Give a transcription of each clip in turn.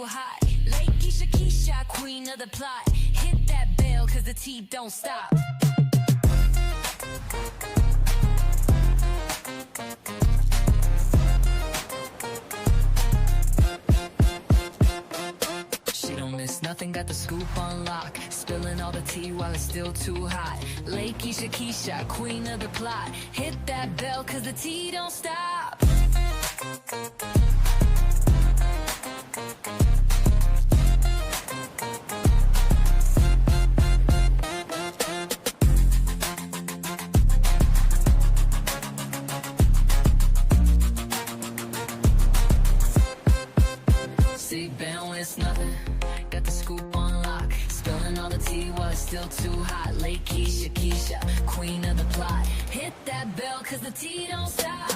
too hot. Lake Keisha, Keisha, queen of the plot. Hit that bell, cause the tea don't stop. She don't miss nothing, got the scoop on lock. Spilling all the tea while it's still too hot. Lake Keisha, Keisha, queen of the plot. Hit that bell, cause the tea don't stop. It's nothing, got the scoop on lock. Spilling all the tea while it's still too hot. Lake Keisha, Keisha, queen of the plot. Hit that bell, cause the tea don't stop.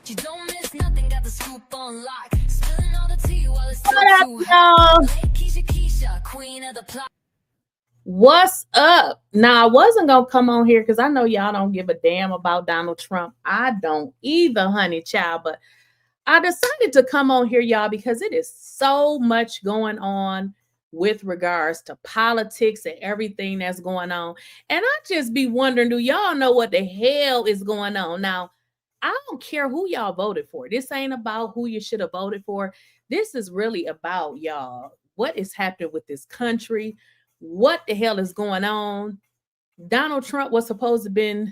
You don't miss nothing, got the scoop on lock. Spilling all the tea while it's still too hot. Keisha, Keisha, queen of the plot. What's up? Now, I wasn't going to come on here because I know y'all don't give a damn about Donald Trump. I don't either, honey child. But I decided to come on here, y'all, because it is so much going on with regards to politics and everything that's going on. And I just be wondering, do y'all know what the hell is going on? Now, I don't care who y'all voted for. This ain't about who you should have voted for. This is really about, y'all, what is happening with this country. What the hell is going on? Donald Trump was supposed to have been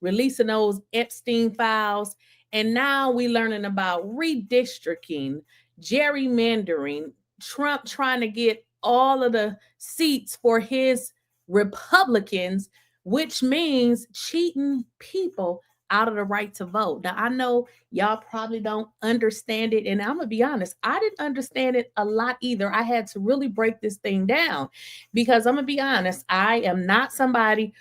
releasing those Epstein Files. And now we're learning about redistricting, gerrymandering, Trump trying to get all of the seats for his Republicans, which means cheating people out of the right to vote. Now, I know y'all probably don't understand it. And I'm going to be honest, I didn't understand it a lot either. I had to really break this thing down because I'm going to be honest, I am not somebody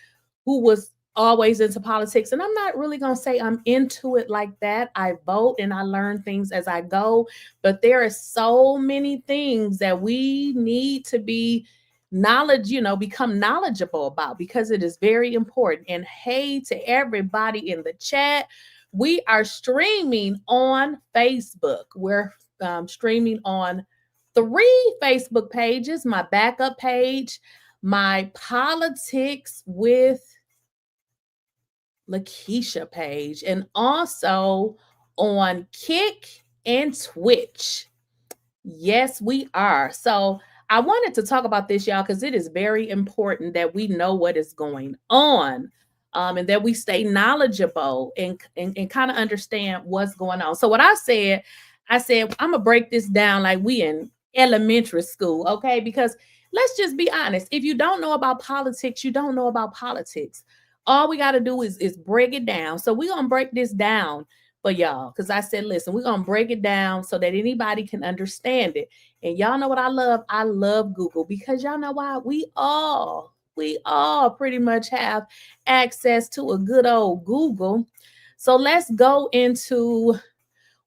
who was always into politics. And I'm not really going to say I'm into it like that. I vote and I learn things as I go. But there are so many things that we need to be become knowledgeable about because it is very important. And hey to everybody in the chat, we are streaming on Facebook. We're streaming on 3 Facebook pages, my backup page, my politics with Lakeisha page, and also on Kick and Twitch. Yes, we are. So I wanted to talk about this, y'all, because it is very important that we know what is going on and that we stay knowledgeable and kind of understand what's going on. So what I said, I'm going to break this down like we in elementary school, okay? Because let's just be honest. If you don't know about politics, you don't know about politics. All we got to do is break it down. So we're going to break this down for y'all because I said, listen, we're going to break it down so that anybody can understand it. And y'all know what I love? I love Google because y'all know why? We all pretty much have access to a good old Google. So let's go into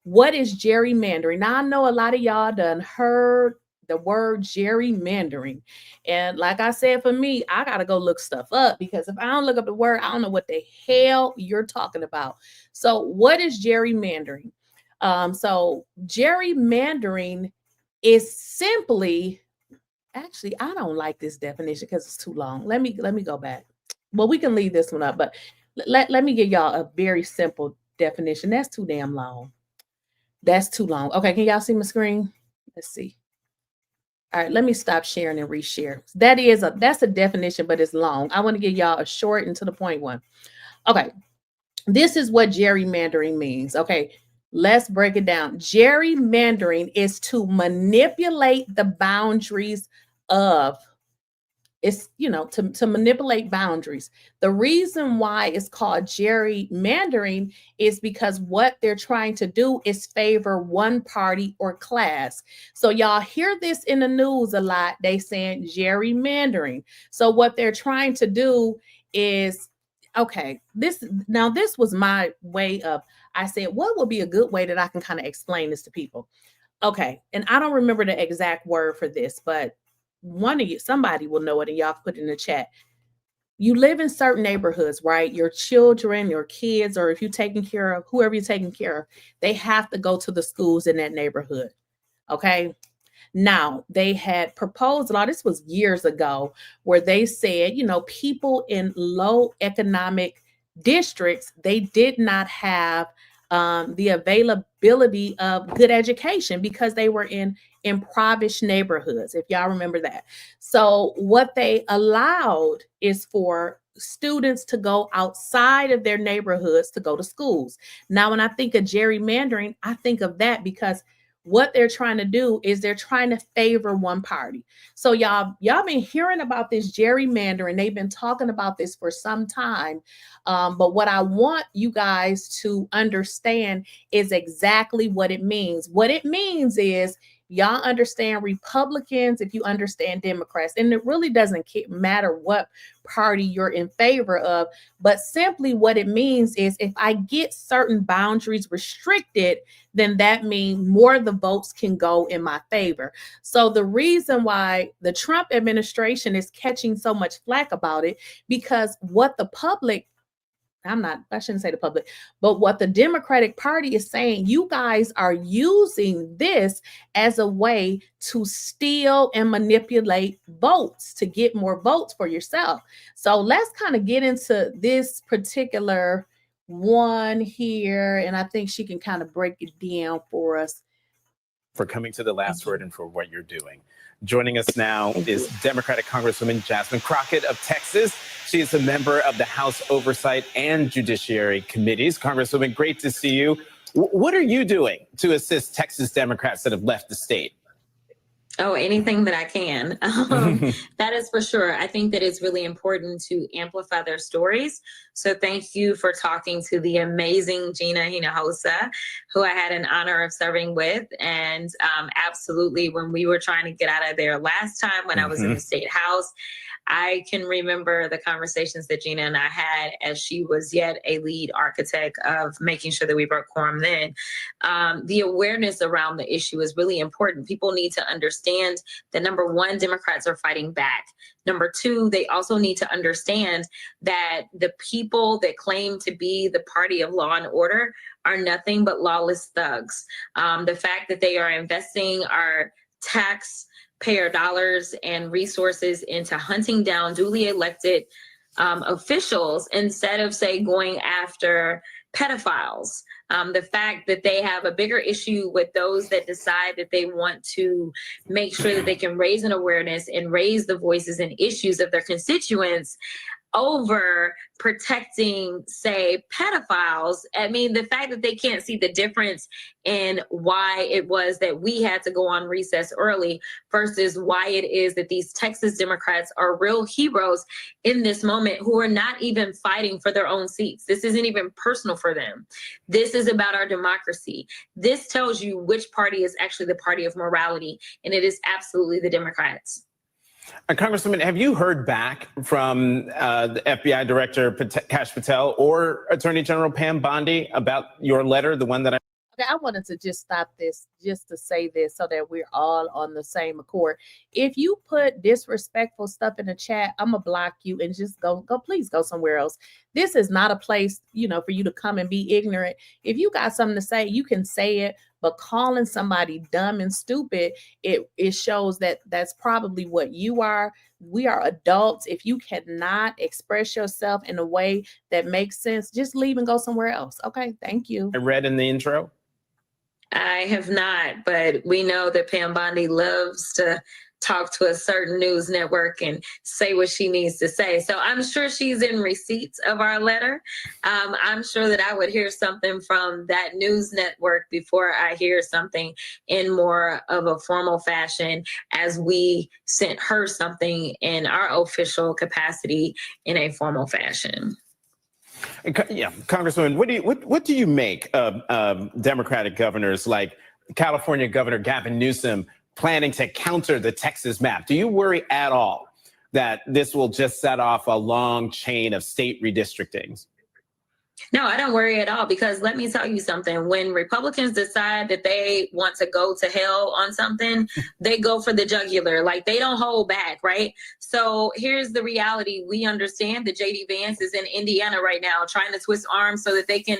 what is gerrymandering. Now, I know a lot of y'all done heard the word gerrymandering. And like I said, for me, I got to go look stuff up because if I don't look up the word, I don't know what the hell you're talking about. So what is gerrymandering? So gerrymandering is simply, actually, I don't like this definition because it's too long. Let me go back. Well, we can leave this one up, but let me give y'all a very simple definition. That's too damn long. That's too long. Okay, can y'all see my screen? Let's see. All right, let me stop sharing and reshare. That's a definition, but it's long. I want to give y'all a short and to the point one. Okay, this is what gerrymandering means. Okay, let's break it down. Gerrymandering is to manipulate the boundaries of It's, to manipulate boundaries. The reason why it's called gerrymandering is because what they're trying to do is favor one party or class. So y'all hear this in the news a lot. They saying gerrymandering. So what they're trying to do is, okay, this was my way of, I said, what would be a good way that I can kind of explain this to people? Okay. And I don't remember the exact word for this, but one of you, somebody will know it, and y'all put it in the chat. You live in certain neighborhoods, right? Your children, your kids, or if you're taking care of whoever you're taking care of, they have to go to the schools in that neighborhood. Okay. Now, they had proposed a law, this was years ago, where they said, people in low economic districts, they did not have the availability of good education because they were in impoverished neighborhoods, if y'all remember that. So what they allowed is for students to go outside of their neighborhoods to go to schools. Now, when I think of gerrymandering, I think of that because what they're trying to do is they're trying to favor one party. So y'all been hearing about this gerrymandering. They've been talking about this for some time. But what I want you guys to understand is exactly what it means. What it means is y'all understand Republicans, if you understand Democrats, and it really doesn't matter what party you're in favor of, but simply what it means is if I get certain boundaries restricted, then that means more of the votes can go in my favor. So the reason why the Trump administration is catching so much flack about it, because what the public, I shouldn't say the public, but what the Democratic Party is saying, you guys are using this as a way to steal and manipulate votes to get more votes for yourself. So let's kind of get into this particular one here, and I think she can kind of break it down for us. For coming to the last word and for what you're doing. Joining us now is Democratic Congresswoman Jasmine Crockett of Texas. She is a member of the House Oversight and Judiciary Committees. Congresswoman, great to see you. What are you doing to assist Texas Democrats that have left the state? Oh, anything that I can. That is for sure. I think that it's really important to amplify their stories. So thank you for talking to the amazing Gina Hinojosa, who I had an honor of serving with. And absolutely, when we were trying to get out of there last time when I was in the state house, I can remember the conversations that Gina and I had as she was yet a lead architect of making sure that we broke quorum then. The awareness around the issue is really important. People need to understand that, number one, Democrats are fighting back. Number two, they also need to understand that the people that claim to be the party of law and order are nothing but lawless thugs. The fact that they are investing our taxpayer dollars and resources into hunting down duly elected officials instead of, say, going after pedophiles. The fact that they have a bigger issue with those that decide that they want to make sure that they can raise an awareness and raise the voices and issues of their constituents over protecting, say, pedophiles. I mean, the fact that they can't see the difference in why it was that we had to go on recess early versus why it is that these Texas Democrats are real heroes in this moment who are not even fighting for their own seats. This isn't even personal for them. This is about our democracy. This tells you which party is actually the party of morality, and it is absolutely the Democrats. Congresswoman, have you heard back from the FBI Director Kash Patel or Attorney General Pam Bondi about your letter, the one that Okay, I wanted to just stop this just to say this so that we're all on the same accord. If you put disrespectful stuff in the chat, I'm gonna block you and just go, please go somewhere else. This is not a place, for you to come and be ignorant. If you got something to say, you can say it, but calling somebody dumb and stupid, it shows that that's probably what you are. We are adults. If you cannot express yourself in a way that makes sense, just leave and go somewhere else. Okay, thank you. I read in the intro? I have not, but we know that Pam Bondi loves to talk to a certain news network and say what she needs to say. So I'm sure she's in receipts of our letter. I'm sure that I would hear something from that news network before I hear something in more of a formal fashion, as we sent her something in our official capacity in a formal fashion. Yeah, Congresswoman, what do you make of Democratic governors like California Governor Gavin Newsom planning to counter the Texas map? Do you worry at all that this will just set off a long chain of state redistrictings? No, I don't worry at all, because let me tell you something. When Republicans decide that they want to go to hell on something, they go for the jugular. Like, they don't hold back, right? So here's the reality. We understand that J.D. Vance is in Indiana right now trying to twist arms so that they can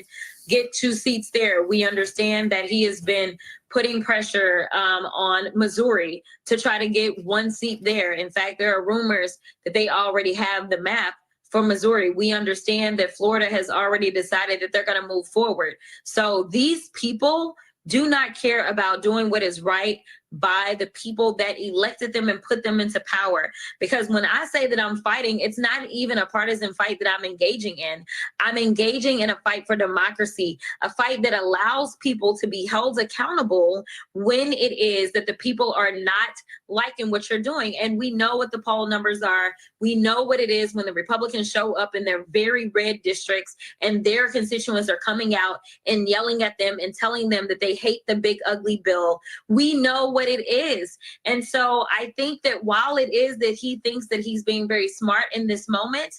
get 2 seats there. We understand that he has been putting pressure on Missouri to try to get 1 seat there. In fact, there are rumors that they already have the map for Missouri. We understand that Florida has already decided that they're going to move forward. So these people do not care about doing what is right by the people that elected them and put them into power. Because when I say that I'm fighting, it's not even a partisan fight that I'm engaging in. I'm engaging in a fight for democracy, a fight that allows people to be held accountable when it is that the people are not liking what you're doing. And we know what the poll numbers are. We know what it is when the Republicans show up in their very red districts and their constituents are coming out and yelling at them and telling them that they hate the big ugly bill. We know what it is. And so I think that while it is that he thinks that he's being very smart in this moment,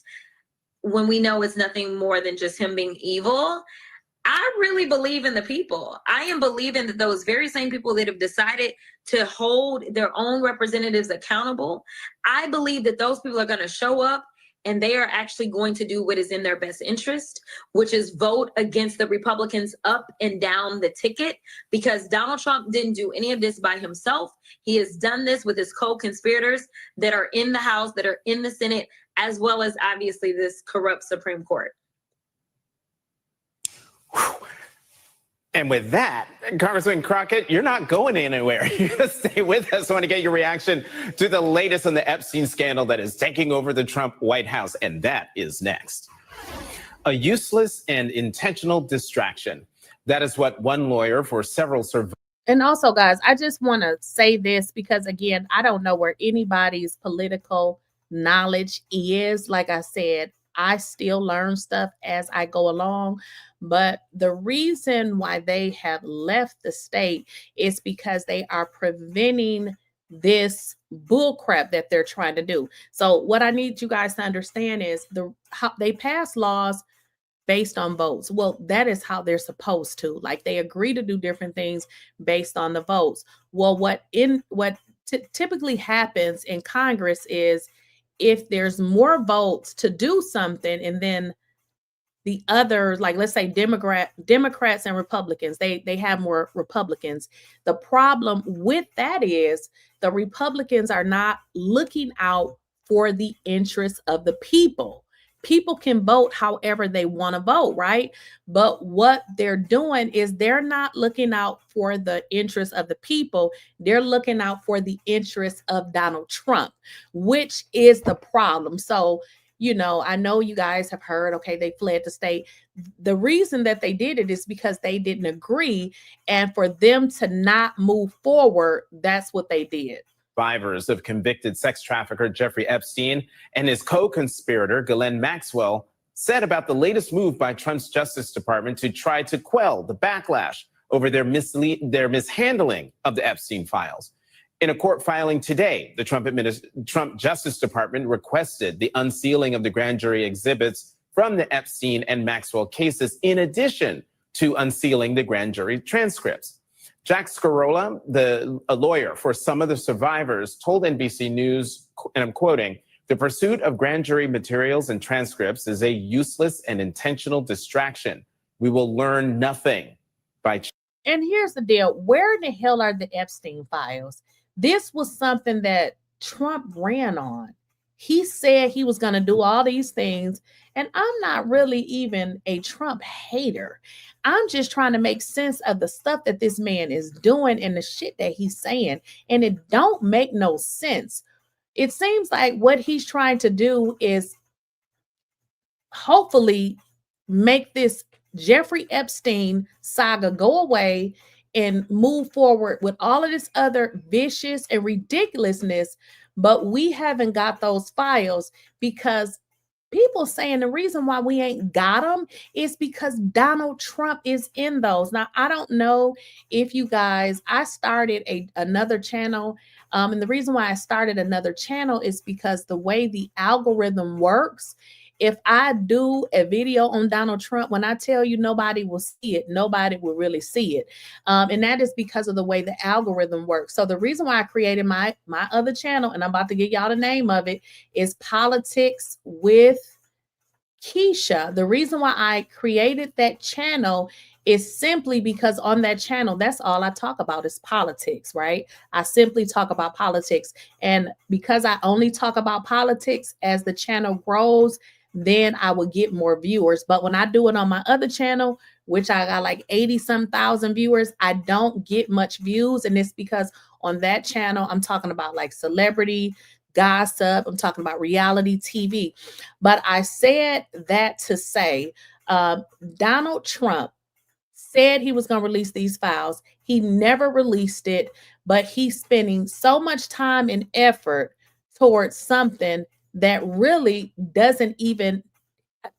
when we know it's nothing more than just him being evil, I really believe in the people. I am believing that those very same people that have decided to hold their own representatives accountable, I believe that those people are going to show up and they are actually going to do what is in their best interest, which is vote against the Republicans up and down the ticket, because Donald Trump didn't do any of this by himself. He has done this with his co-conspirators that are in the House, that are in the Senate, as well as obviously this corrupt Supreme Court. And with that, Congressman Crockett, you're not going anywhere. You're going to stay with us. I want to get your reaction to the latest on the Epstein scandal that is taking over the Trump White House. And that is next. A useless and intentional distraction. That is what one lawyer for several survivors. And also, guys, I just want to say this because, again, I don't know where anybody's political knowledge is. Like I said, I still learn stuff as I go along. But the reason why they have left the state is because they are preventing this bullcrap that they're trying to do. So what I need you guys to understand is how they pass laws based on votes. Well, that is how they're supposed to. Like, they agree to do different things based on the votes. Well, what typically happens in Congress is if there's more votes to do something, and then the other, like, let's say Democrats and Republicans, they have more Republicans. The problem with that is the Republicans are not looking out for the interests of the people. People can vote however they want to vote, right? But what they're doing is they're not looking out for the interests of the people. They're looking out for the interests of Donald Trump, which is the problem. So, I know you guys have heard, okay, they fled the state. The reason that they did it is because they didn't agree. And for them to not move forward, that's what they did. Survivors of convicted sex trafficker Jeffrey Epstein and his co-conspirator, Ghislaine Maxwell, said about the latest move by Trump's Justice Department to try to quell the backlash over their mishandling of the Epstein Files. In a court filing today, the Trump Justice Department requested the unsealing of the grand jury exhibits from the Epstein and Maxwell cases, in addition to unsealing the grand jury transcripts. Jack Scarola, a lawyer for some of the survivors, told NBC News, and I'm quoting, "The pursuit of grand jury materials and transcripts is a useless and intentional distraction. We will learn nothing by..." And here's the deal. Where in the hell are the Epstein Files? This was something that Trump ran on. He said he was going to do all these things. And I'm not really even a Trump hater. I'm just trying to make sense of the stuff that this man is doing and the shit that he's saying. And it don't make no sense. It seems like what he's trying to do is hopefully make this Jeffrey Epstein saga go away and move forward with all of this other vicious and ridiculousness. But we haven't got those files because people saying the reason why we ain't got them is because Donald Trump is in those. Now, I don't know if you guys, I started another channel. And the reason why I started another channel is because the way the algorithm works, if I do a video on Donald Trump, when I tell you nobody will see it, nobody will really see it. And that is because of the way the algorithm works. So the reason why I created my other channel, and I'm about to give y'all the name of it, is Politics with Keisha. The reason why I created that channel is simply because on that channel, that's all I talk about is politics, right? I simply talk about politics. And because I only talk about politics, as the channel grows, then I will get more viewers. But when I do it on my other channel, which I got like 80-some thousand viewers, I don't get much views. And it's because on that channel, I'm talking about like celebrity gossip. I'm talking about reality TV. But I said that to say Donald Trump said he was going to release these files. He never released it, but he's spending so much time and effort towards something that really doesn't even,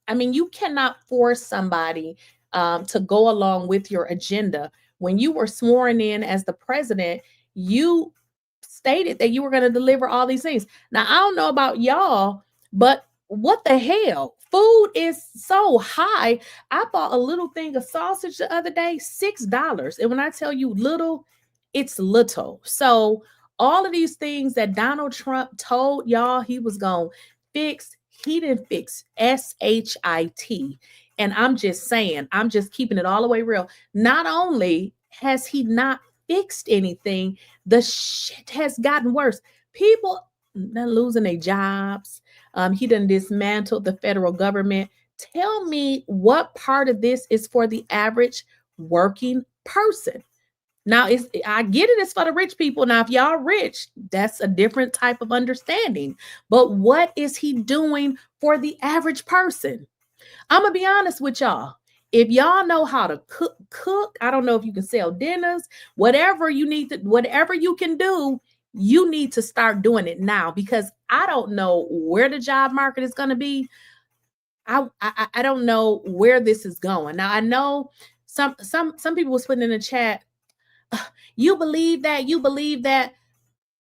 I mean, you cannot force somebody to go along with your agenda. When you were sworn in as the president, you stated that you were going to deliver all these things. Now, I don't know about y'all, but what the hell? Food is so high. I bought a little thing of sausage the other day, $6. And when I tell you little, it's little. So all of these things that Donald Trump told y'all he was going to fix, he didn't fix. SHIT. And I'm just saying, I'm just keeping it all the way real. Not only has he not fixed anything, the shit has gotten worse. People are losing their jobs. He done dismantled the federal government. Tell me what part of this is for the average working person. Now, I get it, it's for the rich people. Now, if y'all rich, that's a different type of understanding. But what is he doing for the average person? I'm going to be honest with y'all. If y'all know how to cook, I don't know if you can sell dinners, whatever you need to, whatever you can do, you need to start doing it now, because I don't know where the job market is going to be. I don't know where this is going. Now, I know some people was putting in the chat, you believe that.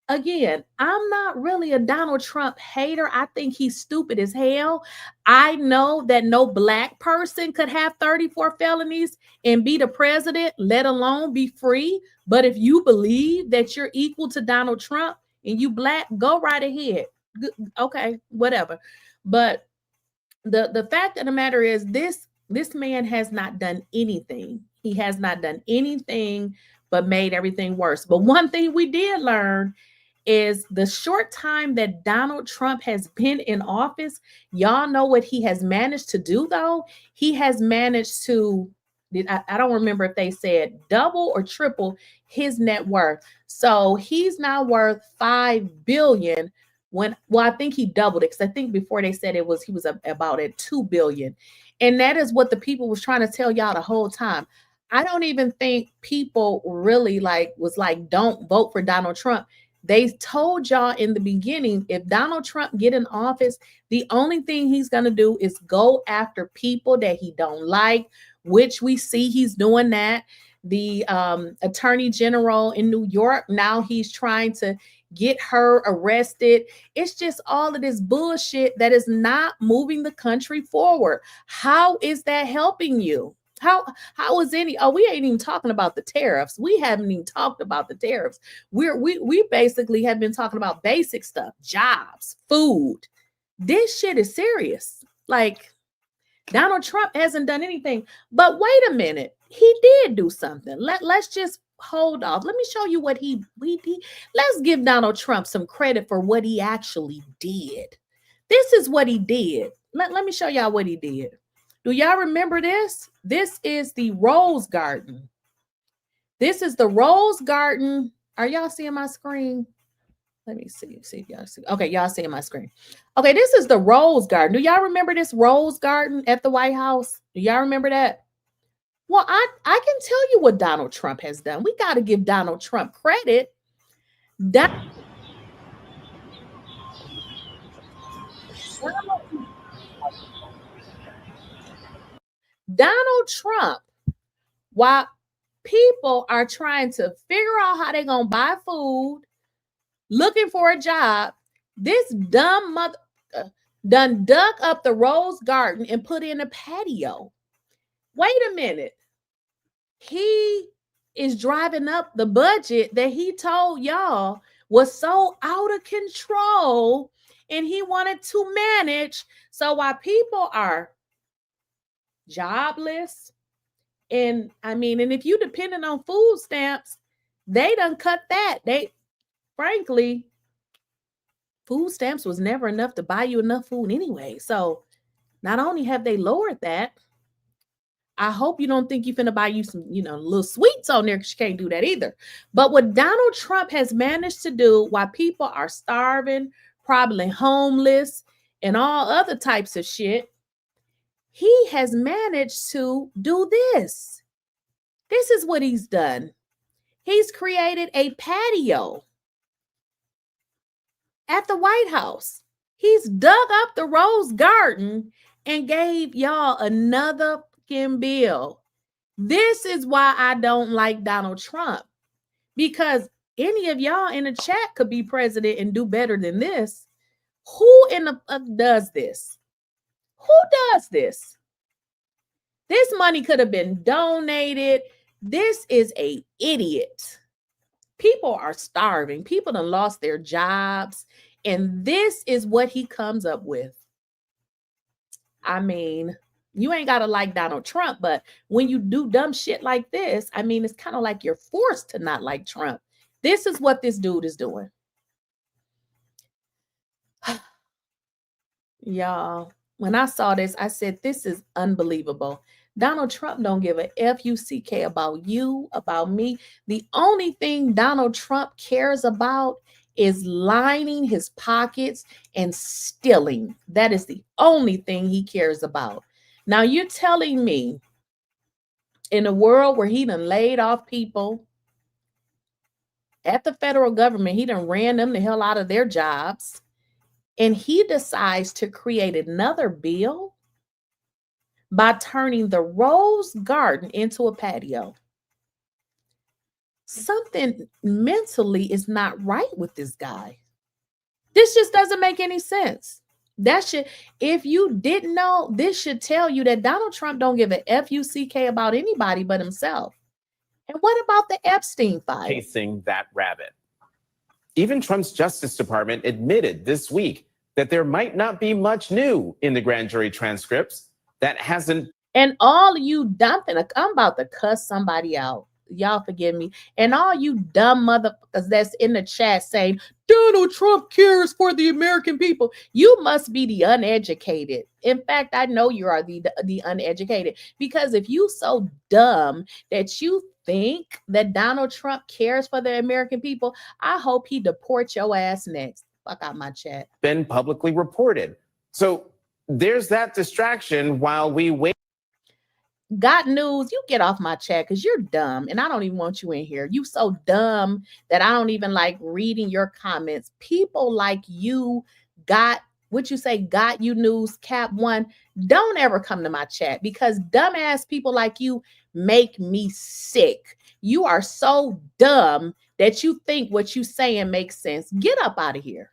Again, I'm not really a Donald Trump hater. I think he's stupid as hell. I know that no black person could have 34 felonies and be the president, let alone be free. But if you believe that you're equal to Donald Trump and you black, go right ahead. Okay, whatever. But the fact of the matter is this man has not done anything. He has not done anything but made everything worse. But one thing we did learn is the short time that Donald Trump has been in office, y'all know what he has managed to do, though? He has managed to, I don't remember if they said double or triple his net worth. So he's now worth $5 billion. I think he doubled it, because I think before they said he was about at $2 billion. And that is what the people was trying to tell y'all the whole time. I don't even think people really was like, don't vote for Donald Trump. They told y'all in the beginning, if Donald Trump get in office, the only thing he's going to do is go after people that he don't like, which we see he's doing that. The attorney general in New York, now he's trying to get her arrested. It's just all of this bullshit that is not moving the country forward. How is that helping you? How is any? Oh, we ain't even talking about the tariffs. We haven't even talked about the tariffs. We basically have been talking about basic stuff, jobs, food. This shit is serious. Like, Donald Trump hasn't done anything. But wait a minute, he did do something. Let's just hold off. Let me show you what he. Let's give Donald Trump some credit for what he actually did. This is what he did. Let me show y'all what he did. Do y'all remember this? This is the Rose Garden. This is the Rose Garden. Are y'all seeing my screen? Let me see if y'all see. Okay, y'all seeing my screen. Okay, this is the Rose Garden. Do y'all remember this Rose Garden at the White House? Do y'all remember that? Well, I can tell you what Donald Trump has done. We got to give Donald Trump credit. Donald Trump, while people are trying to figure out how they're going to buy food, looking for a job, this dumb mother done dug up the Rose Garden and put in a patio. Wait a minute. He is driving up the budget that he told y'all was so out of control and he wanted to manage. So while people are jobless, and if you dependent on food stamps, they done cut that. Frankly, food stamps was never enough to buy you enough food anyway. So not only have they lowered that, I hope you don't think you're finna buy you some, little sweets on there, because you can't do that either. But what Donald Trump has managed to do while people are starving, probably homeless, and all other types of shit, he has managed to do this. This is what he's done. He's created a patio at the White House. He's dug up the Rose Garden and gave y'all another fucking bill. This is why I don't like Donald Trump, because any of y'all in the chat could be president and do better than this. Who in the fuck does this? Who does this? This money could have been donated. This is an idiot. People are starving. People done lost their jobs. And this is what he comes up with. You ain't got to like Donald Trump, but when you do dumb shit like this, it's kind of like you're forced to not like Trump. This is what this dude is doing. Y'all, when I saw this, I said, this is unbelievable. Donald Trump don't give a F-U-C-K about you, about me. The only thing Donald Trump cares about is lining his pockets and stealing. That is the only thing he cares about. Now, you're telling me in a world where he done laid off people at the federal government, he done ran them the hell out of their jobs, and he decides to create another bill by turning the Rose Garden into a patio. Something mentally is not right with this guy. This just doesn't make any sense. If you didn't know, this should tell you that Donald Trump don't give a F-U-C-K about anybody but himself. And what about the Epstein Files? Chasing that rabbit. Even Trump's Justice Department admitted this week that there might not be much new in the grand jury transcripts that hasn't. And all you dumping, I'm about to cuss somebody out. Y'all forgive me. And all you dumb motherfuckers that's in the chat saying Donald Trump cares for the American people, you must be the uneducated. In fact, I know you are the uneducated, because if you so dumb that you think that Donald Trump cares for the American people, I hope he deports your ass next. Fuck out my chat. Been publicly reported. So there's that distraction while we wait. Got news, you get off my chat because you're dumb and I don't even want you in here. You so dumb that I don't even like reading your comments. People like you got you news, cap one. Don't ever come to my chat, because dumbass people like you make me sick. You are so dumb that you think what you saying makes sense. Get up out of here.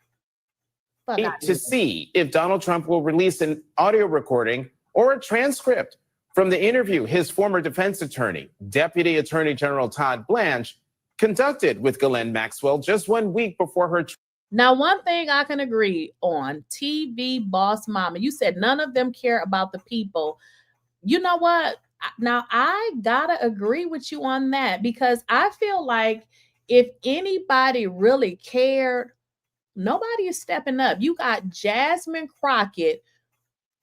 To see if Donald Trump will release an audio recording or a transcript from the interview his former defense attorney, Deputy Attorney General Todd Blanch, conducted with Ghislaine Maxwell just 1 week before her. Now, one thing I can agree on, TV boss mama, you said none of them care about the people. You know what? Now, I gotta agree with you on that, because I feel like if anybody really cared, Nobody is stepping up. You got Jasmine Crockett.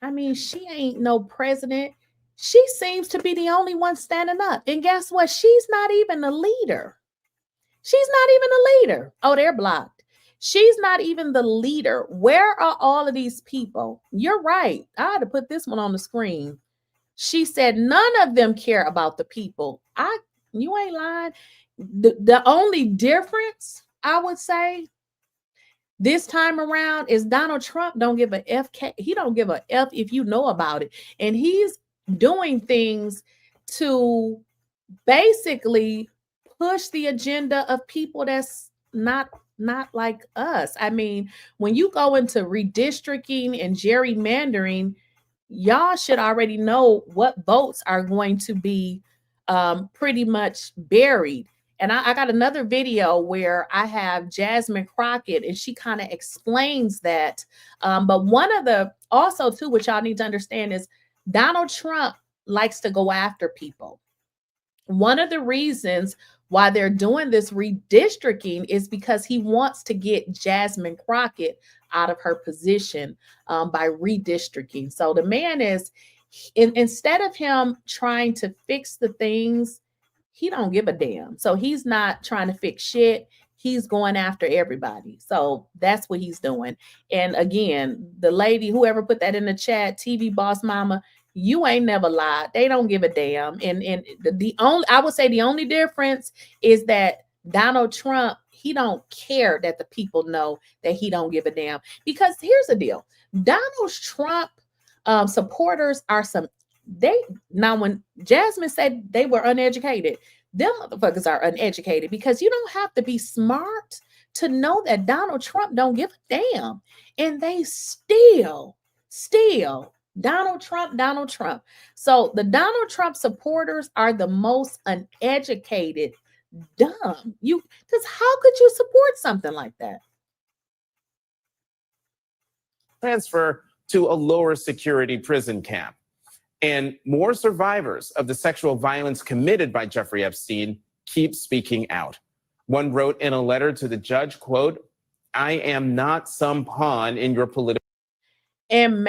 I mean, she ain't no president. She seems to be the only one standing up. And guess what? She's not even a leader. She's not even a leader. Oh, they're blocked. She's not even the leader. Where are all of these people? You're right. I had to put this one on the screen. She said none of them care about the people. You ain't lying. The only difference, I would say, this time around is Donald Trump don't give a F. He don't give a F if you know about it. And he's doing things to basically push the agenda of people that's not like us. I mean, when you go into redistricting and gerrymandering, y'all should already know what votes are going to be pretty much buried. And I got another video where I have Jasmine Crockett, and she kind of explains that. But one of the, also too, what y'all need to understand is Donald Trump likes to go after people. One of the reasons why they're doing this redistricting is because he wants to get Jasmine Crockett out of her position by redistricting. So the man is, instead of him trying to fix the things, he don't give a damn. So he's not trying to fix shit. He's going after everybody. So that's what he's doing. And again, the lady, whoever put that in the chat, TV Boss Mama, you ain't never lied. They don't give a damn. And the only, I would say the only difference is that Donald Trump, he don't care that the people know that he don't give a damn. Because here's the deal. Donald Trump supporters are now when Jasmine said they were uneducated, them motherfuckers are uneducated, because you don't have to be smart to know that Donald Trump don't give a damn. And they still Donald Trump. So the Donald Trump supporters are the most uneducated, dumb. Because how could you support something like that? Transfer to a lower security prison camp. And more survivors of the sexual violence committed by Jeffrey Epstein keep speaking out. One wrote in a letter to the judge, quote, "I am not some pawn in your political..." And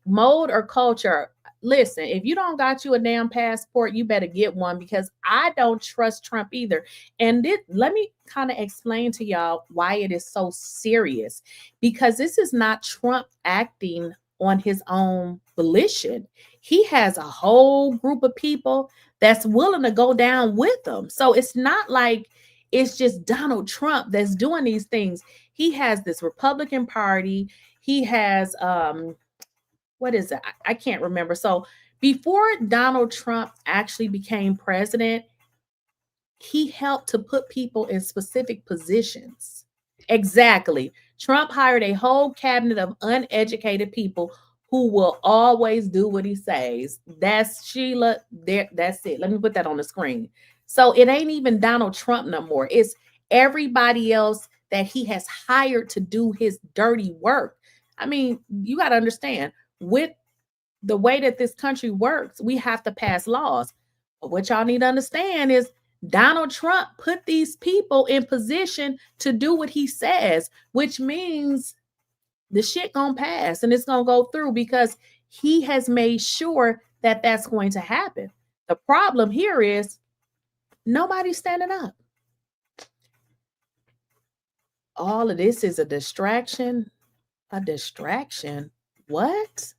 mode or culture. Listen, if you don't got you a damn passport, you better get one, because I don't trust Trump either. And let me kind of explain to y'all why it is so serious. Because this is not Trump acting on his own volition. He has a whole group of people that's willing to go down with him. So it's not like it's just Donald Trump that's doing these things. He has this Republican Party. He has, what is it? I can't remember. So before Donald Trump actually became president, he helped to put people in specific positions. Exactly. Trump hired a whole cabinet of uneducated people who will always do what he says. That's Sheila. There, that's it. Let me put that on the screen. So it ain't even Donald Trump no more. It's everybody else that he has hired to do his dirty work. I mean, you got to understand, with the way that this country works, we have to pass laws. But what y'all need to understand is Donald Trump put these people in position to do what he says, which means the shit gonna pass and it's gonna go through, because he has made sure that that's going to happen. The problem here is nobody's standing up. All of this is a distraction. A distraction? What?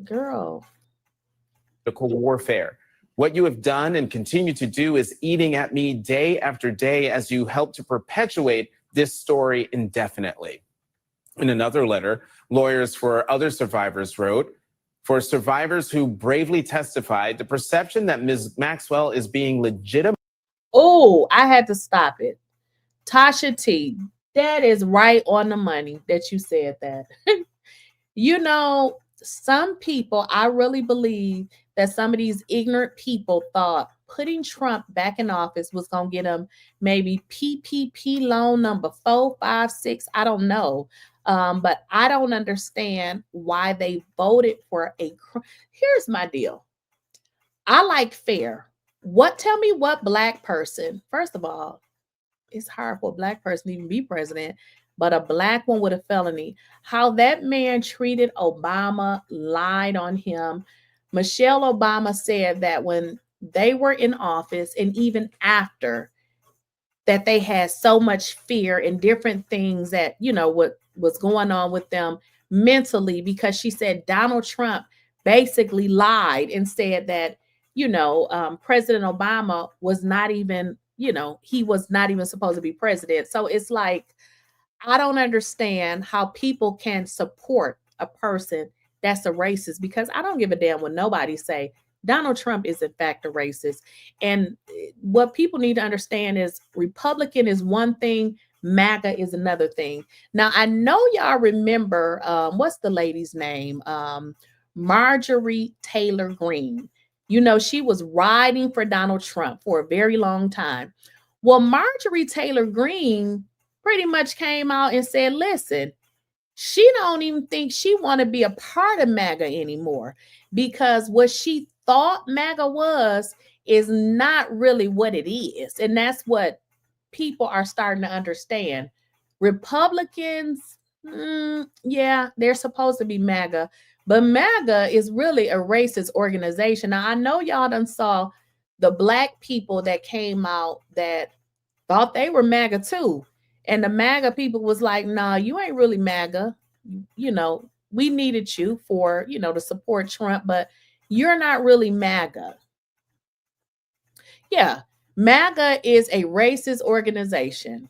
Girl. Political warfare. What you have done and continue to do is eating at me day after day as you help to perpetuate this story indefinitely. In another letter, lawyers for other survivors wrote, "For survivors who bravely testified, the perception that Ms. Maxwell is being legitimate..." Oh, I had to stop it. Tasha T, that is right on the money that you said that. You know, some people, I really believe that some of these ignorant people thought putting Trump back in office was going to get him maybe PPP loan number 4, 5, 6. I don't know. But I don't understand why they voted for here's my deal. I like fair. Tell me what Black person, first of all, it's hard for a Black person to even be president, but a Black one with a felony. How that man treated Obama, lied on him. Michelle Obama said that when they were in office and even after, that they had so much fear and different things that, what was going on with them mentally, because she said Donald Trump basically lied and said that, President Obama was not even, he was not even supposed to be president. So it's like, I don't understand how people can support a person that's a racist, because I don't give a damn what nobody say. Donald Trump is in fact a racist. And what people need to understand is Republican is one thing, MAGA is another thing. Now, I know y'all remember, what's the lady's name? Marjorie Taylor Greene. She was riding for Donald Trump for a very long time. Well, Marjorie Taylor Greene pretty much came out and said, listen, she don't even think she want to be a part of MAGA anymore, because what she thought MAGA was is not really what it is. And that's what people are starting to understand. Republicans, yeah, they're supposed to be MAGA, but MAGA is really a racist organization. Now, I know y'all done saw the Black people that came out that thought they were MAGA too. And the MAGA people was like, nah, you ain't really MAGA. We needed you for, to support Trump, but you're not really MAGA. Yeah, MAGA is a racist organization.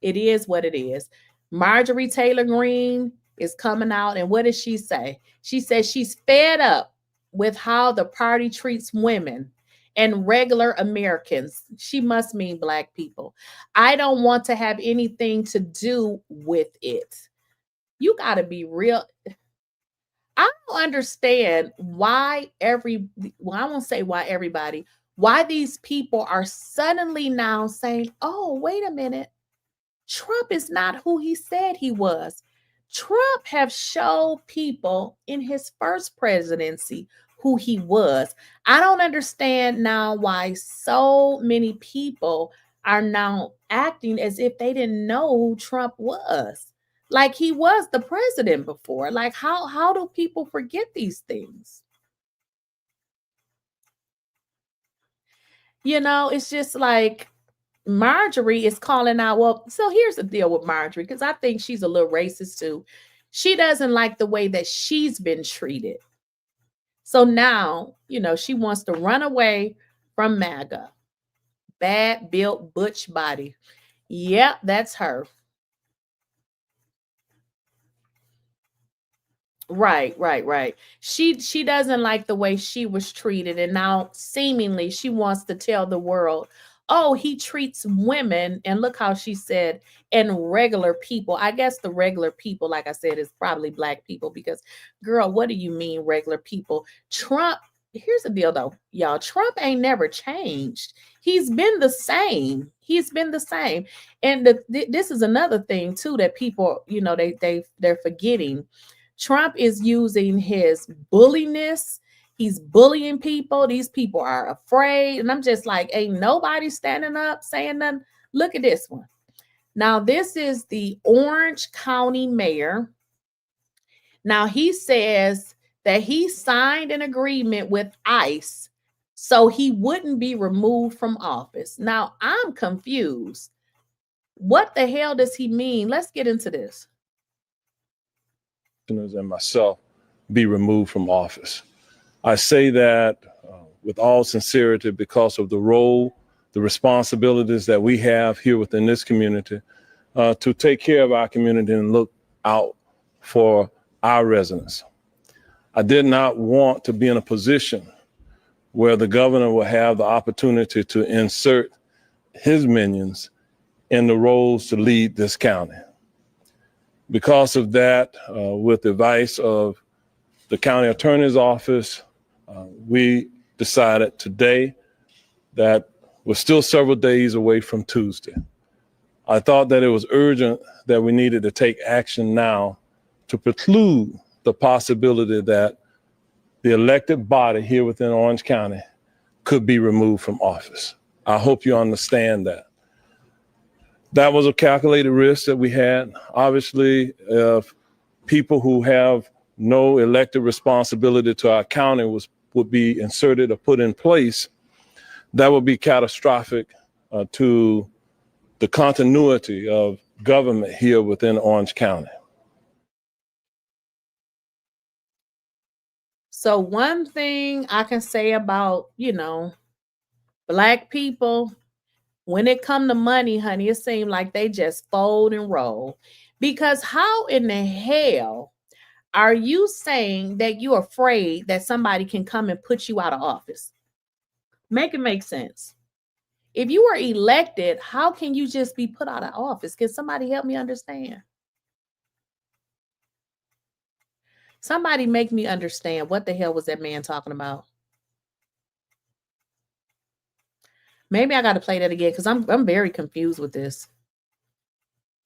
It is what it is. Marjorie Taylor Greene is coming out, and what does she say? She says she's fed up with how the party treats women and regular Americans. She must mean Black people. I don't want to have anything to do with it. You got to be real. I don't understand why I won't say why everybody, why these people are suddenly now saying, oh, wait a minute, Trump is not who he said he was. Trump have showed people in his first presidency who he was. I don't understand now why so many people are now acting as if they didn't know who Trump was. Like he was the president before. Like how do people forget these things? It's just like Marjorie is calling out. Well, so here's the deal with Marjorie, because I think she's a little racist too. She doesn't like the way that she's been treated. So now, she wants to run away from MAGA. Bad built butch body. Yep, that's her. Right. She doesn't like the way she was treated, and now seemingly she wants to tell the world, oh, he treats women, and look how she said, and regular people. I guess the regular people, like I said, is probably Black people, because girl, what do you mean regular people? Trump, here's the deal though, y'all, Trump ain't never changed. He's been the same. And this is another thing too that people, they're forgetting. Trump is using his bulliness. He's bullying people. These people are afraid. And I'm just like, ain't nobody standing up saying nothing. Look at this one. Now, this is the Orange County mayor. Now, he says that he signed an agreement with ICE so he wouldn't be removed from office. Now, I'm confused. What the hell does he mean? Let's get into this. And myself be removed from office. I say that with all sincerity because of the role, the responsibilities that we have here within this community to take care of our community and look out for our residents. I did not want to be in a position where the governor will have the opportunity to insert his minions in the roles to lead this county. Because of that, with the advice of the county attorney's office, we decided today that we're still several days away from Tuesday. I thought that it was urgent that we needed to take action now to preclude the possibility that the elected body here within Orange County could be removed from office. I hope you understand that. That was a calculated risk that we had. Obviously, if people who have no elected responsibility to our county would be inserted or put in place, that would be catastrophic to the continuity of government here within Orange County. So one thing I can say about, Black people, when it come to money, honey, it seems like they just fold and roll. Because how in the hell are you saying that you're afraid that somebody can come and put you out of office? Make it make sense. If you are elected, how can you just be put out of office? Can somebody help me understand? Somebody make me understand. What the hell was that man talking about? Maybe I got to play that again because I'm very confused with this.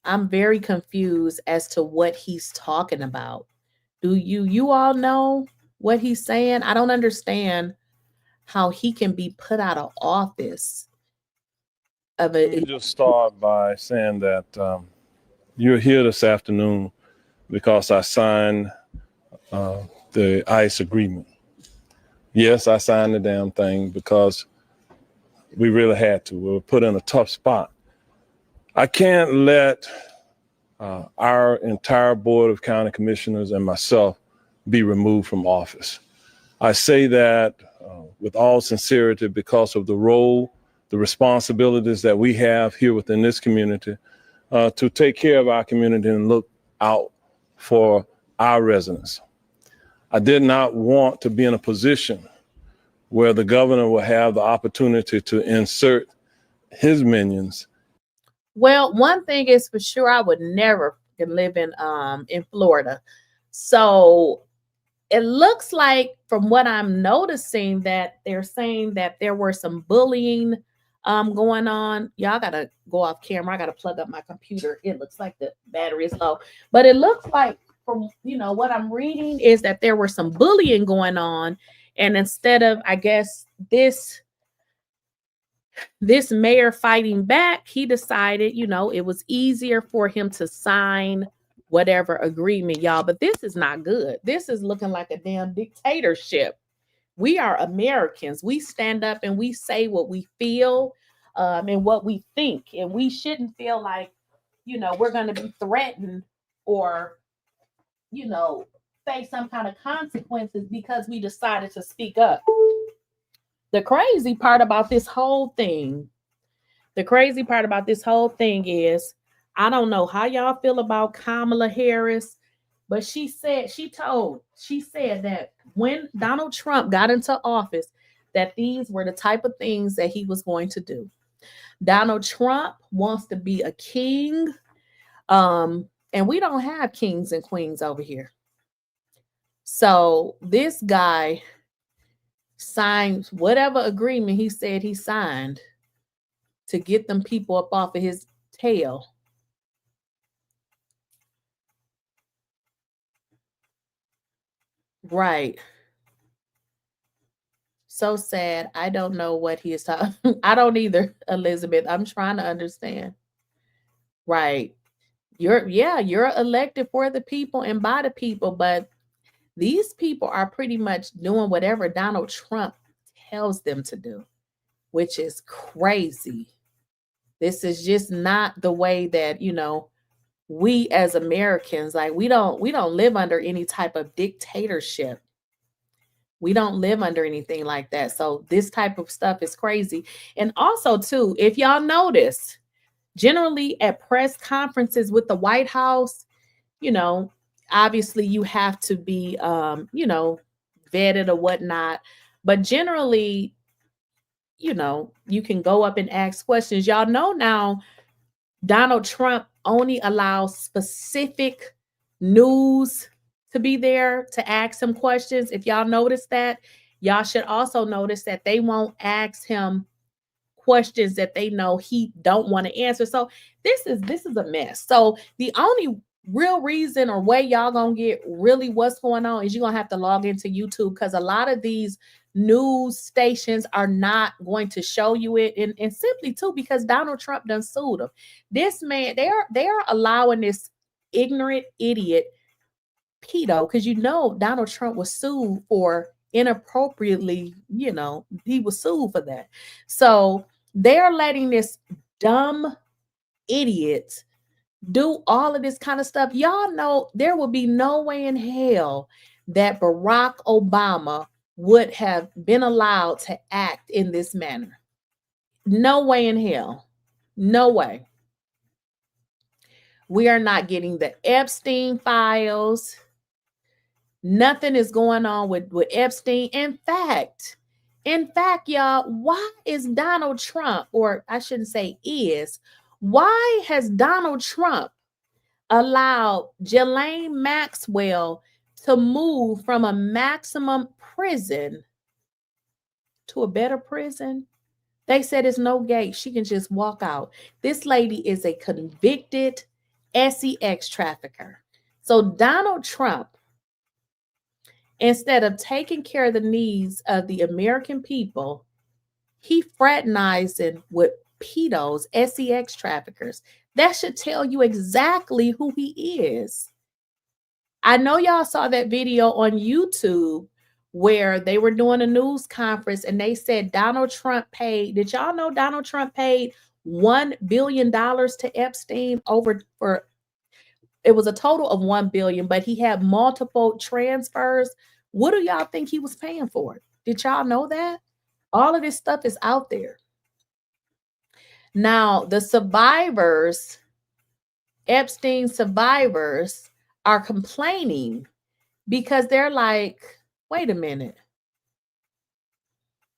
I'm very confused as to what he's talking about. Do you all know what he's saying? I don't understand how he can be put out of office. Let me just start by saying that you're here this afternoon because I signed the ICE agreement. Yes, I signed the damn thing because we really had to. We were put in a tough spot. I can't let our entire board of county commissioners and myself be removed from office. I say that with all sincerity because of the role, the responsibilities that we have here within this community to take care of our community and look out for our residents. I did not want to be in a position where the governor will have the opportunity to insert his minions. Well, one thing is for sure, I would never live in Florida. So it looks like from what I'm noticing that they're saying that there were some bullying going on. Y'all gotta go off camera. I gotta plug up my computer. It looks like the battery is low, but it looks like from what I'm reading is that there were some bullying going on, and instead of, I guess, this mayor fighting back, he decided, it was easier for him to sign whatever agreement, y'all. But this is not good. This is looking like a damn dictatorship. We are Americans. We stand up and we say what we feel and what we think. And we shouldn't feel like, we're going to be threatened or, face some kind of consequences because we decided to speak up. The crazy part about this whole thing is, I don't know how y'all feel about Kamala Harris, but she said that when Donald Trump got into office, that these were the type of things that he was going to do. Donald Trump wants to be a king, and we don't have kings and queens over here. So this guy signed whatever agreement he said he signed to get them people up off of his tail. Right. So sad. I don't know what he is talking. I don't either, Elizabeth. I'm trying to understand. Right. You're elected for the people and by the people, but these people are pretty much doing whatever Donald Trump tells them to do, which is crazy. This is just not the way that, we as Americans, like we don't live under any type of dictatorship. We don't live under anything like that. So this type of stuff is crazy. And also too, if y'all notice, generally at press conferences with the White House, obviously you have to be, vetted or whatnot. But generally, you can go up and ask questions. Y'all know now, Donald Trump only allows specific news to be there to ask him questions. If y'all notice that, y'all should also notice that they won't ask him questions that they know he don't want to answer. So this is a mess. So the only real reason or way y'all gonna get really what's going on is you're gonna have to log into YouTube, because a lot of these news stations are not going to show you it, and simply too because Donald Trump done sued them. This man, they're allowing this ignorant idiot pedo, because Donald Trump was sued for inappropriately, he was sued for that. So they're letting this dumb idiot do all of this kind of stuff. Y'all know there would be no way in hell that Barack Obama would have been allowed to act in this manner. No way in hell. No way. We are not getting the Epstein Files. Nothing is going on with Epstein. In fact, y'all, why is Donald Trump, or I shouldn't say why has Donald Trump allowed Ghislaine Maxwell to move from a maximum prison to a better prison? They said it's no gate. She can just walk out. This lady is a convicted sex trafficker. So Donald Trump, instead of taking care of the needs of the American people, he fraternizing with pedos, sex traffickers. That should tell you exactly who he is. I know y'all saw that video on YouTube where they were doing a news conference and they said Donald Trump paid. Did y'all know Donald Trump paid $1 billion to Epstein it was a total of $1 billion, but he had multiple transfers. What do y'all think he was paying for? Did y'all know that? All of this stuff is out there. Now, the survivors, Epstein survivors, are complaining because they're like, wait a minute.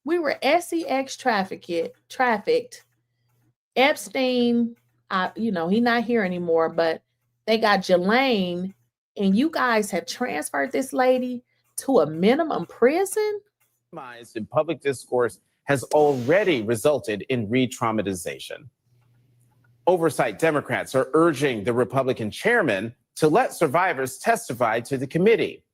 We were sex trafficked. Epstein, he's not here anymore, but they got Ghislaine, and you guys have transferred this lady to a minimum prison? In public discourse has already resulted in re-traumatization. Oversight Democrats are urging the Republican chairman to let survivors testify to the committee.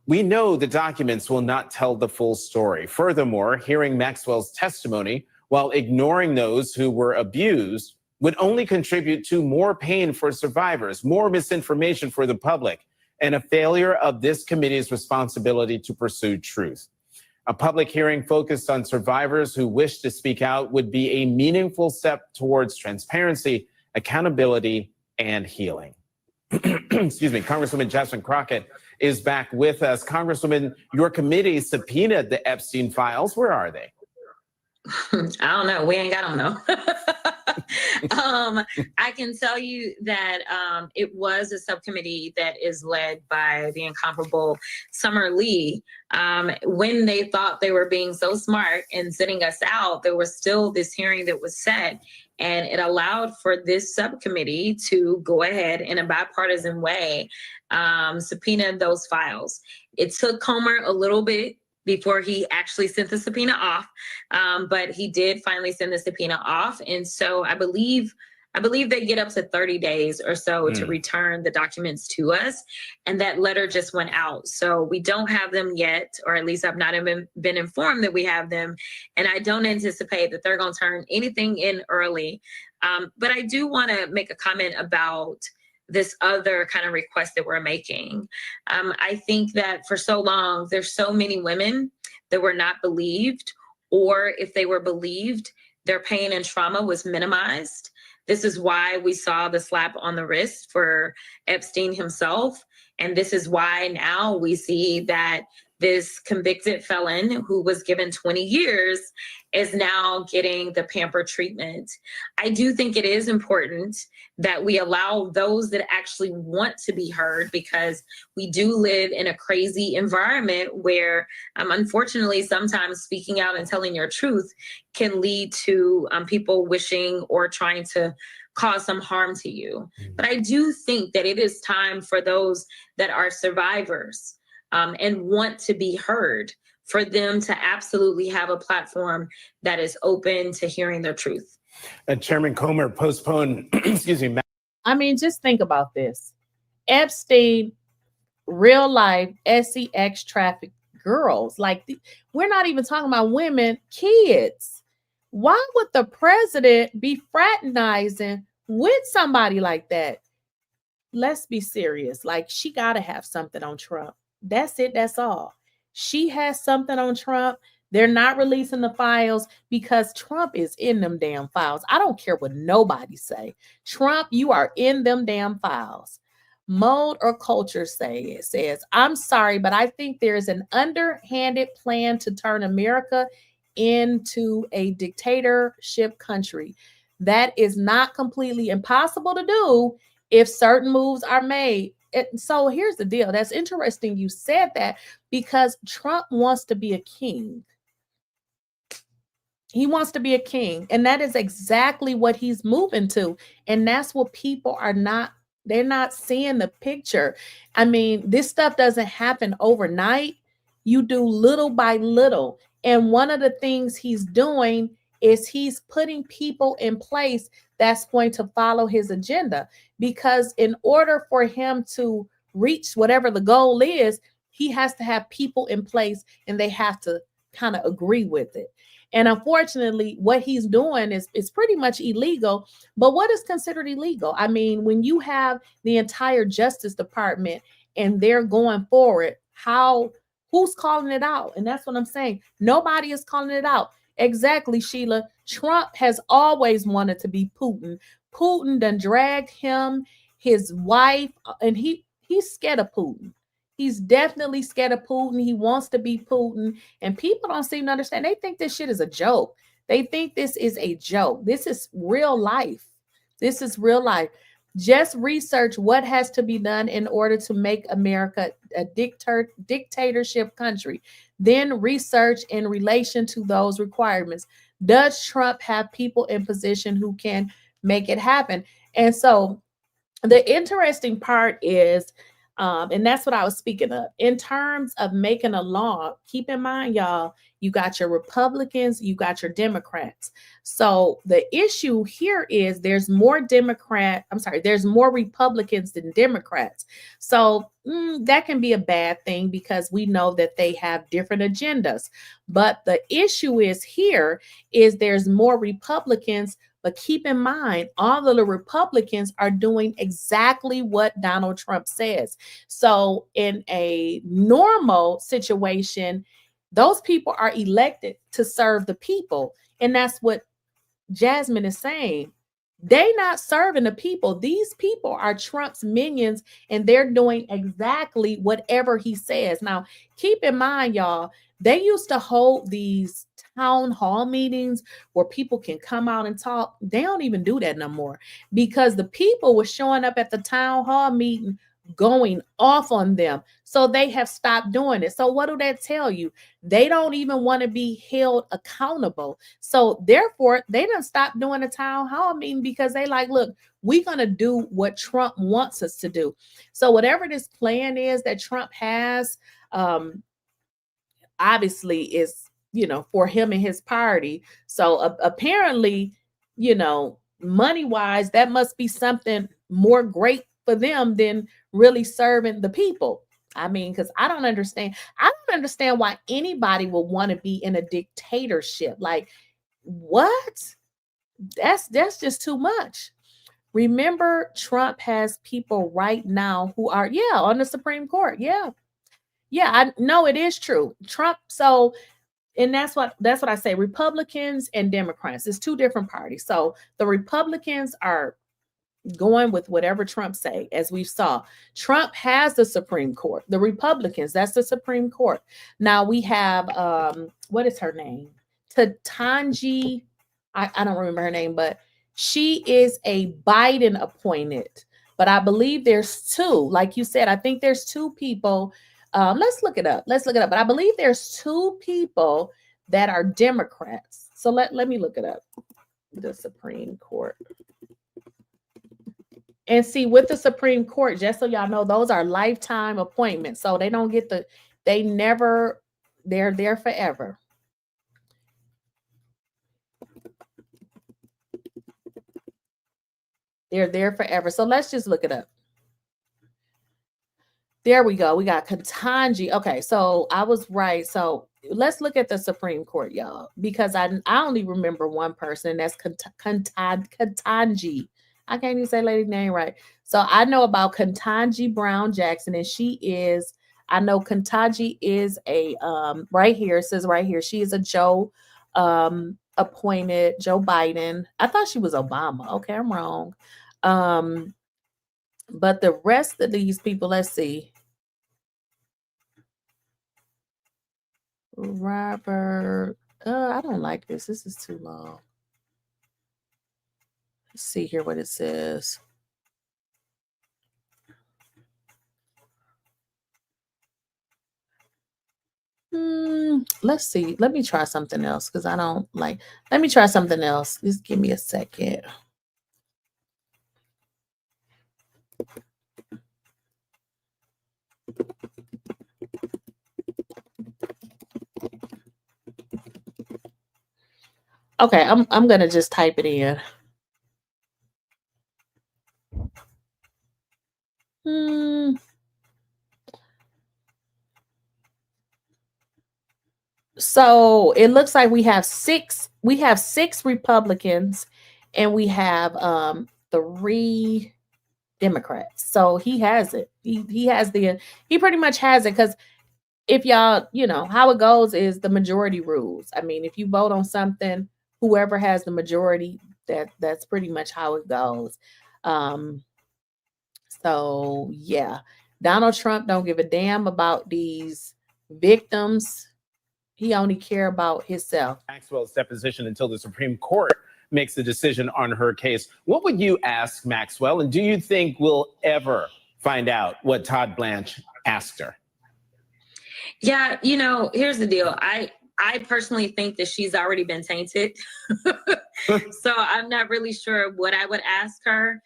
We know the documents will not tell the full story. Furthermore, hearing Maxwell's testimony while ignoring those who were abused would only contribute to more pain for survivors, more misinformation for the public, and a failure of this committee's responsibility to pursue truth. A public hearing focused on survivors who wish to speak out would be a meaningful step towards transparency, accountability, and healing. Excuse me, Congresswoman Jasmine Crockett is back with us. Congresswoman, your committee subpoenaed the Epstein Files. Where are they? I don't know. We ain't got them though. I can tell you that it was a subcommittee that is led by the incomparable Summer Lee. When they thought they were being so smart and sitting us out, there was still this hearing that was set, and it allowed for this subcommittee to go ahead in a bipartisan way, subpoena those files. It took Comer a little bit before he actually sent the subpoena off. But he did finally send the subpoena off. And so I believe they get up to 30 days or so to return the documents to us. And that letter just went out. So we don't have them yet, or at least I've not even been informed that we have them. And I don't anticipate that they're going to turn anything in early. But I do want to make a comment about this other kind of request that we're making. I think that for so long, there's so many women that were not believed, or if they were believed, their pain and trauma was minimized. This is why we saw the slap on the wrist for Epstein himself. And this is why now we see that this convicted felon who was given 20 years is now getting the pamper treatment. I do think it is important that we allow those that actually want to be heard, because we do live in a crazy environment where, unfortunately, sometimes speaking out and telling your truth can lead to people wishing or trying to cause some harm to you. But I do think that it is time for those that are survivors and want to be heard, for them to absolutely have a platform that is open to hearing their truth. Chairman Comer postponed, excuse me. I mean, just think about this. Epstein, real life, sex girls. Like, we're not even talking about women, kids. Why would the president be fraternizing with somebody like that? Let's be serious. Like, she got to have something on Trump. That's it. That's all. She has something on Trump. They're not releasing the files because Trump is in them damn files. I don't care what nobody say. Trump, you are in them damn files. Mode or culture says, I'm sorry, but I think there is an underhanded plan to turn America into a dictatorship country. That is not completely impossible to do if certain moves are made. So here's the deal. That's interesting you said that, because Trump wants to be a king. He wants to be a king. And that is exactly what he's moving to. And that's what people are not, they're not seeing the picture. I mean, this stuff doesn't happen overnight. You do little by little. And one of the things he's doing is he's putting people in place that's going to follow his agenda. Because in order for him to reach whatever the goal is, he has to have people in place and they have to kind of agree with it. And unfortunately, what he's doing is pretty much illegal. But what is considered illegal? I mean, when you have the entire Justice Department and they're going forward, who's calling it out? And that's what I'm saying. Nobody is calling it out. Exactly, Sheila. Trump has always wanted to be Putin. Putin done dragged him, his wife, and he's scared of Putin. He's definitely scared of Putin. He wants to be Putin. And people don't seem to understand. They think this shit is a joke. They think this is a joke. This is real life. This is real life. Just research what has to be done in order to make America a dictatorship country. Then research in relation to those requirements. Does Trump have people in position who can make it happen? And so the interesting part is, and that's what I was speaking of. In terms of making a law, keep in mind, y'all, you got your Republicans, you got your Democrats. So the issue here is there's more Republicans than Democrats. So that can be a bad thing because we know that they have different agendas. But the issue is there's more Republicans. But keep in mind, all of the Republicans are doing exactly what Donald Trump says. So in a normal situation, those people are elected to serve the people. And that's what Jasmine is saying. They're not serving the people. These people are Trump's minions, and they're doing exactly whatever he says. Now, keep in mind, y'all, they used to hold these town hall meetings where people can come out and talk. They don't even do that no more because the people were showing up at the town hall meeting going off on them. So they have stopped doing it. So what do that tell you? They don't even want to be held accountable. So therefore, they done stopped doing a town hall meeting because they like, look, we're going to do what Trump wants us to do. So whatever this plan is that Trump has, obviously is, for him and his party. So apparently, money-wise, that must be something more great for them than really serving the people. I mean, because I don't understand why anybody would want to be in a dictatorship. Like, what? That's just too much. Remember, Trump has people right now who are, on the Supreme Court. Yeah, I know it is true. Trump, and that's what I say, Republicans and Democrats. It's two different parties. So the Republicans are going with whatever Trump say, as we saw. Trump has the Supreme Court. The Republicans, that's the Supreme Court. Now we have, what is her name? Tatanji, I don't remember her name, but she is a Biden appointed. But I believe there's two. Like you said, I think there's two people. Let's look it up. But I believe there's two people that are Democrats. So let me look it up. The Supreme Court. And see, with the Supreme Court, just so y'all know, those are lifetime appointments. So they don't get they're there forever. They're there forever. So let's just look it up. There we go. We got Ketanji. Okay, so I was right. So let's look at the Supreme Court, y'all, because I only remember one person, and that's Ketanji. I can't even say lady's name right. So I know about Ketanji Brown Jackson, and she is, I know Ketanji is a right here, it says right here, she is a Joe appointed Joe Biden. I thought she was Obama. Okay, I'm wrong. But the rest of these people, let's see. Robert, I don't like this. This is too long. Let's see here what it says. Let's see. Let me try something else because I don't like. Let me try something else. Just give me a second. Okay, I'm gonna just type it in. So it looks like we have six Republicans and we have 3 Democrats. So he has it. He has he pretty much has it, because if y'all, how it goes is the majority rules. I mean, if you vote on something, whoever has the majority, that's pretty much how it goes. So yeah, Donald Trump don't give a damn about these victims. He only care about himself. Maxwell's deposition until the Supreme Court makes a decision on her case. What would you ask Maxwell? And do you think we'll ever find out what Todd Blanch asked her? Yeah, here's the deal. I personally think that she's already been tainted. So I'm not really sure what I would ask her.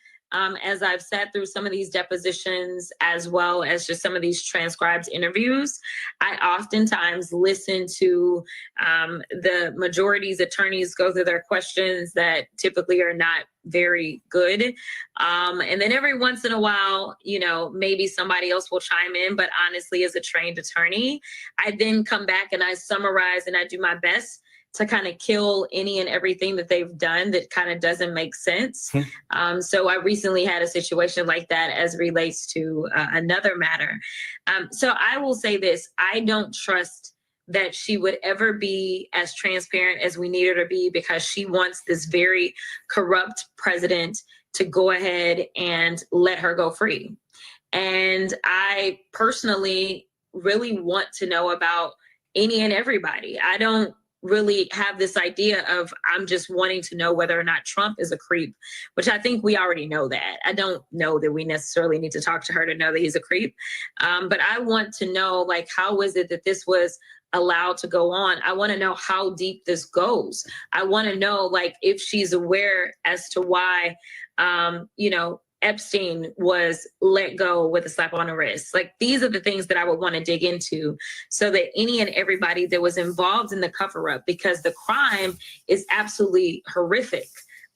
As I've sat through some of these depositions, as well as just some of these transcribed interviews, I oftentimes listen to the majority's attorneys go through their questions that typically are not very good. And then every once in a while, maybe somebody else will chime in. But honestly, as a trained attorney, I then come back and I summarize and I do my best to kind of kill any and everything that they've done that kind of doesn't make sense. So I recently had a situation like that as relates to another matter. So I will say this, I don't trust that she would ever be as transparent as we need her to be, because she wants this very corrupt president to go ahead and let her go free. And I personally really want to know about any and everybody. I don't really have this idea of I'm just wanting to know whether or not Trump is a creep, which I think we already know that. I don't know that we necessarily need to talk to her to know that he's a creep. But I want to know, how is it that this was allowed to go on? I want to know how deep this goes. I want to know, if she's aware as to why, Epstein was let go with a slap on the wrist. These are the things that I would want to dig into, so that any and everybody that was involved in the cover up, because the crime is absolutely horrific.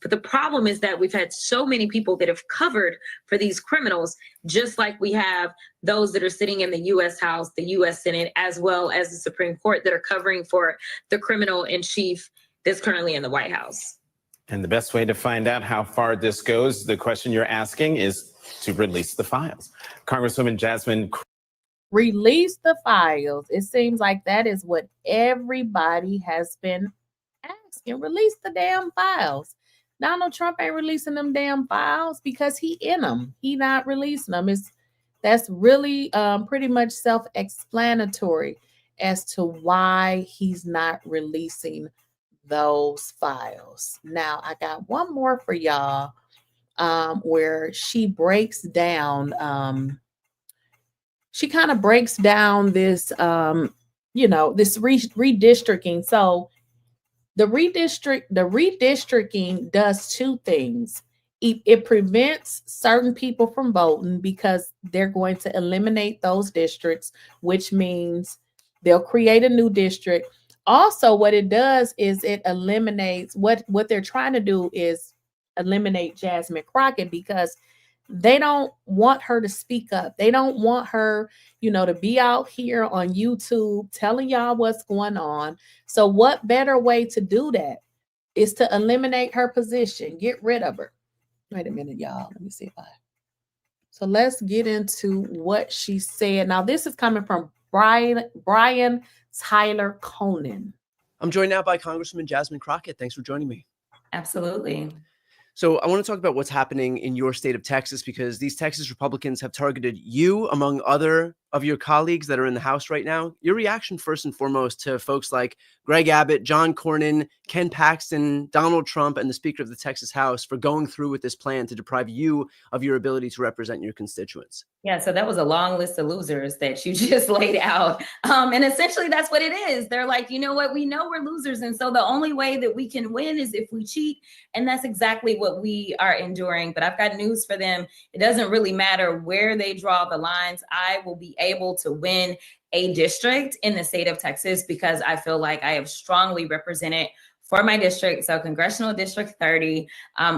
But the problem is that we've had so many people that have covered for these criminals, just like we have those that are sitting in the U.S. House, the U.S. Senate, as well as the Supreme Court, that are covering for the criminal in chief that's currently in the White House. And the best way to find out how far this goes, the question you're asking, is to release the files. Congresswoman Jasmine. Release the files. It seems like that is what everybody has been asking. Release the damn files. Donald Trump ain't releasing them damn files because he in them. He not releasing them. That's really pretty much self-explanatory as to why he's not releasing those files. Now, I got one more for y'all where she breaks down, she kind of breaks down this, this redistricting. So the redistricting does 2 things. It prevents certain people from voting because they're going to eliminate those districts, which means they'll create a new district. Also, what it does is it eliminates what they're trying to do is eliminate Jasmine Crockett, because They don't want her to speak up. They don't want her, to be out here on YouTube telling y'all what's going on. So what better way to do that is to eliminate her position, get rid of her. Wait a minute, y'all. Let me see if So let's get into what she said. Now, this is coming from Brian Tyler Conan. I'm joined now by Congresswoman Jasmine Crockett. Thanks for joining me. Absolutely. So I want to talk about what's happening in your state of Texas, because these Texas Republicans have targeted you among other of your colleagues that are in the House right now. Your reaction, first and foremost, to folks like Greg Abbott, John Cornyn, Ken Paxton, Donald Trump, and the Speaker of the Texas House for going through with this plan to deprive you of your ability to represent your constituents. Yeah, so that was a long list of losers that you just laid out. And essentially that's what it is. They're like, you know what? We know we're losers. And so the only way that we can win is if we cheat. And that's exactly what we are enduring. But I've got news for them. It doesn't really matter where they draw the lines. I will be able to win a district in the state of Texas because I feel like I have strongly represented for my district. So Congressional District 30,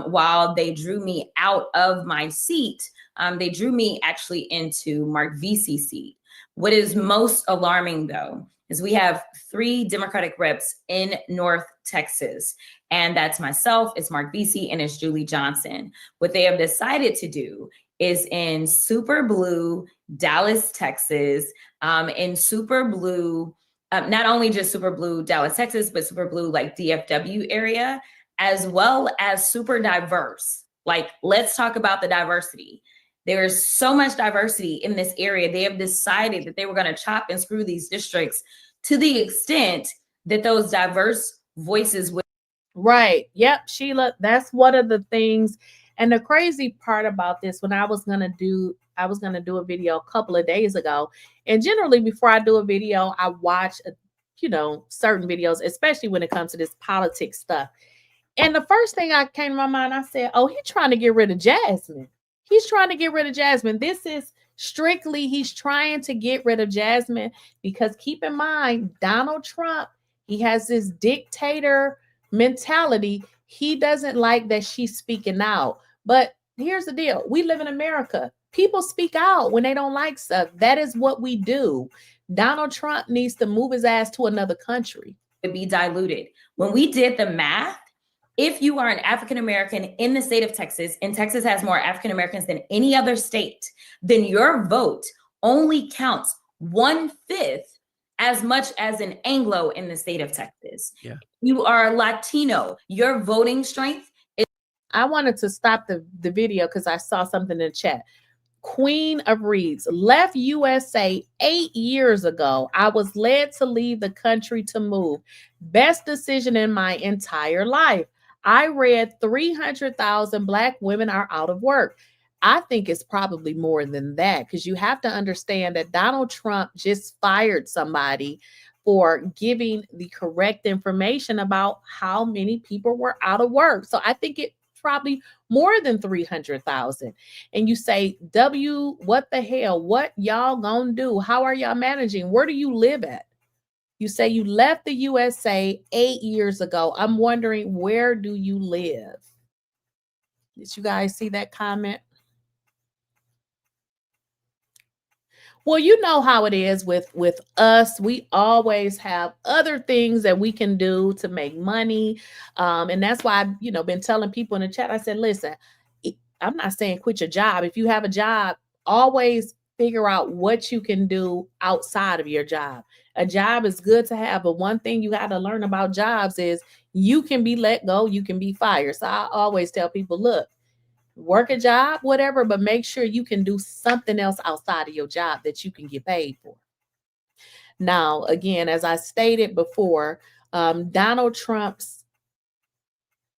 while they drew me out of my seat, they drew me actually into Mark Vesey's seat. What is most alarming, though, is we have 3 Democratic reps in North Texas, and that's myself, it's Mark Vesey, and it's Julie Johnson. What they have decided to do is in super blue Dallas, Texas, in super blue, not only just super blue Dallas, Texas, but super blue like DFW area, as well as super diverse. Like, let's talk about the diversity. There is so much diversity in this area. They have decided that they were going to chop and screw these districts to the extent that those diverse voices would. Right. Yep, Sheila, that's one of the things. And the crazy part about this, when I was going to do a video a couple of days ago, and generally before I do a video, I watch, certain videos, especially when it comes to this politics stuff. And the first thing I came to my mind, I said, oh, he's trying to get rid of Jasmine. He's trying to get rid of Jasmine. This is strictly, he's trying to get rid of Jasmine because keep in mind, Donald Trump, he has this dictator mentality. He doesn't like that she's speaking out. But here's the deal. We live in America. People speak out when they don't like stuff. That is what we do. Donald Trump needs to move his ass to another country. To be diluted. When we did the math, if you are an African-American in the state of Texas, and Texas has more African-Americans than any other state, then your vote only counts 1/5 as much as an Anglo in the state of Texas. Yeah. You are Latino, your voting strength is. I wanted to stop the video because I saw something in the chat. Queen of Reeds left USA 8 years ago. I was led to leave the country to move. Best decision in my entire life. I read 300,000 Black women are out of work. I think it's probably more than that because you have to understand that Donald Trump just fired somebody for giving the correct information about how many people were out of work. So I think it's probably more than 300,000. And you say, what the hell? What y'all gonna do? How are y'all managing? Where do you live at? You say you left the USA 8 years ago. I'm wondering, where do you live? Did you guys see that comment? Well, you know how it is with us. We always have other things that we can do to make money. And that's why I've, been telling people in the chat, I said, listen, I'm not saying quit your job. If you have a job, always figure out what you can do outside of your job. A job is good to have, but one thing you got to learn about jobs is you can be let go, you can be fired. So I always tell people, look, work a job, whatever, but make sure you can do something else outside of your job that you can get paid for. Now, again, as I stated before, Donald Trump's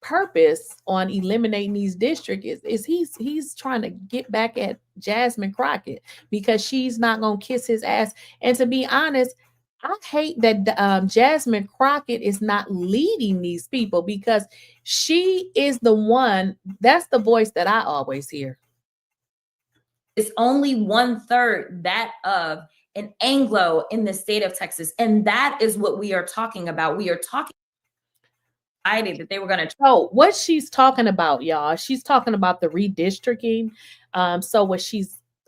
purpose on eliminating these districts is he's trying to get back at Jasmine Crockett because she's not going to kiss his ass. And to be honest, I hate that Jasmine Crockett is not leading these people because she is the one, that's the voice that I always hear. It's only 1/3 that of an Anglo in the state of Texas. And that is what we are talking about. We are talking. That they were going to. So what she's talking about, y'all, she's talking about the redistricting. So what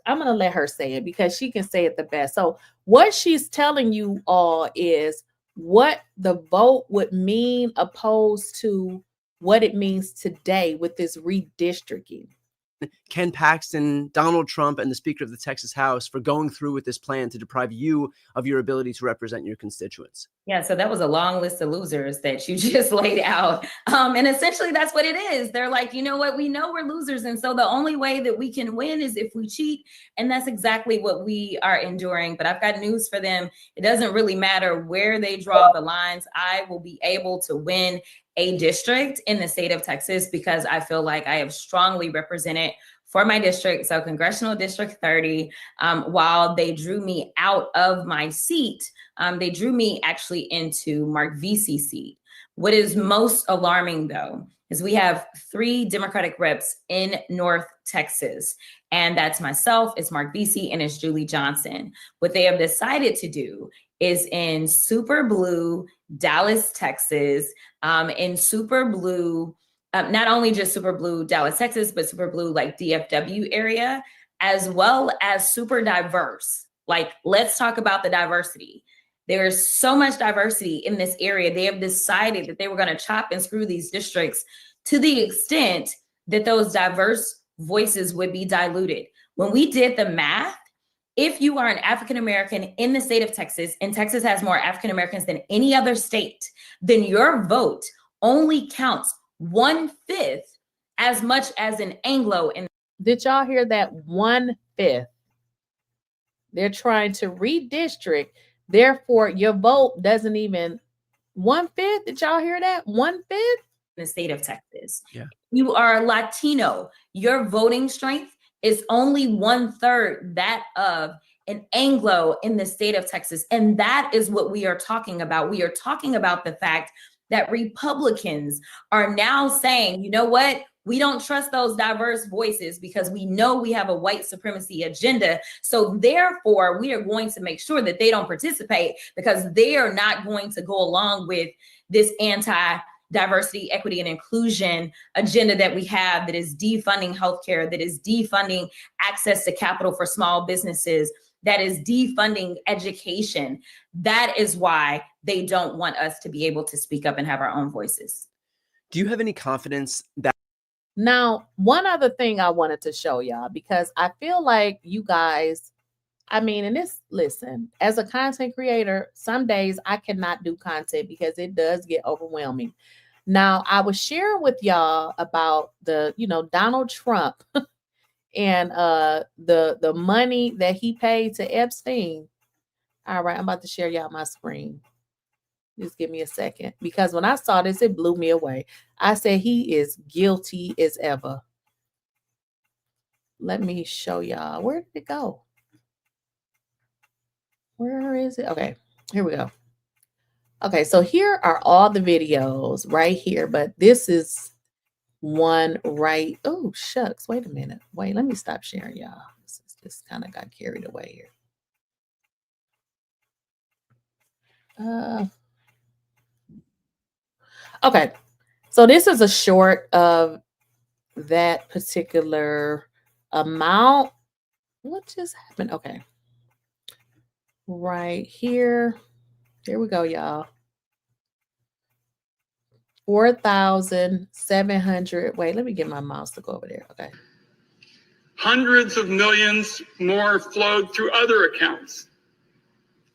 I'm going to let her say it because she can say it the best. So what she's telling you all is what the vote would mean opposed to what it means today with this redistricting. Ken Paxton, Donald Trump, and the Speaker of the Texas House for going through with this plan to deprive you of your ability to represent your constituents. Yeah, so that was a long list of losers that you just laid out. And essentially that's what it is. They're like, you know what? We know we're losers. And so the only way that we can win is if we cheat. And that's exactly what we are enduring. But I've got news for them. It doesn't really matter where they draw the lines. I will be able to win a district in the state of Texas because I feel like I have strongly represented for my district. So Congressional District 30, while they drew me out of my seat, they drew me actually into Mark Vesey's seat. What is most alarming though, is we have 3 Democratic reps in North Texas. And that's myself, it's Mark Vesey, and it's Julie Johnson. What they have decided to do is in super blue Dallas, Texas, in super blue, not only just super blue Dallas, Texas, but super blue like DFW area, as well as super diverse. Like, let's talk about the diversity. There's so much diversity in this area. They have decided that they were going to chop and screw these districts to the extent that those diverse voices would be diluted. When we did the math, if you are an African-American in the state of Texas, and Texas has more African-Americans than any other state, then your vote only counts 1/5 as much as an Anglo. Did y'all hear that? 1/5. They're trying to redistrict. Therefore, your vote doesn't even 1/5. Did y'all hear that? 1/5 in the state of Texas. Yeah. You are Latino. Your voting strength is only 1/3 that of an Anglo in the state of Texas. And that is what we are talking about. We are talking about the fact that Republicans are now saying, you know what? We don't trust those diverse voices because we know we have a white supremacy agenda. So therefore, we are going to make sure that they don't participate because they are not going to go along with this anti-diversity, equity, and inclusion agenda that we have that is defunding healthcare, that is defunding access to capital for small businesses, that is defunding education. That is why they don't want us to be able to speak up and have our own voices. Do you have any confidence that? Now, one other thing I wanted to show y'all, because I feel like you guys, and listen, as a content creator, some days I cannot do content because it does get overwhelming. Now, I was sharing with y'all about the, Donald Trump and the money that he paid to Epstein. All right, I'm about to share y'all my screen. Just give me a second. Because when I saw this, it blew me away. I said he is guilty as ever. Let me show y'all. Where did it go? Where is it? Okay, here we go. Okay, so here are all the videos right here. But this is one right. Oh, shucks. Wait a minute. Wait, let me stop sharing, y'all. This just kind of got carried away here. Okay, so this is a short of that particular amount. What just happened? Okay, right here. Here we go, y'all. 4,700. Wait, let me get my mouse to go over there. Okay. Hundreds of millions more flowed through other accounts.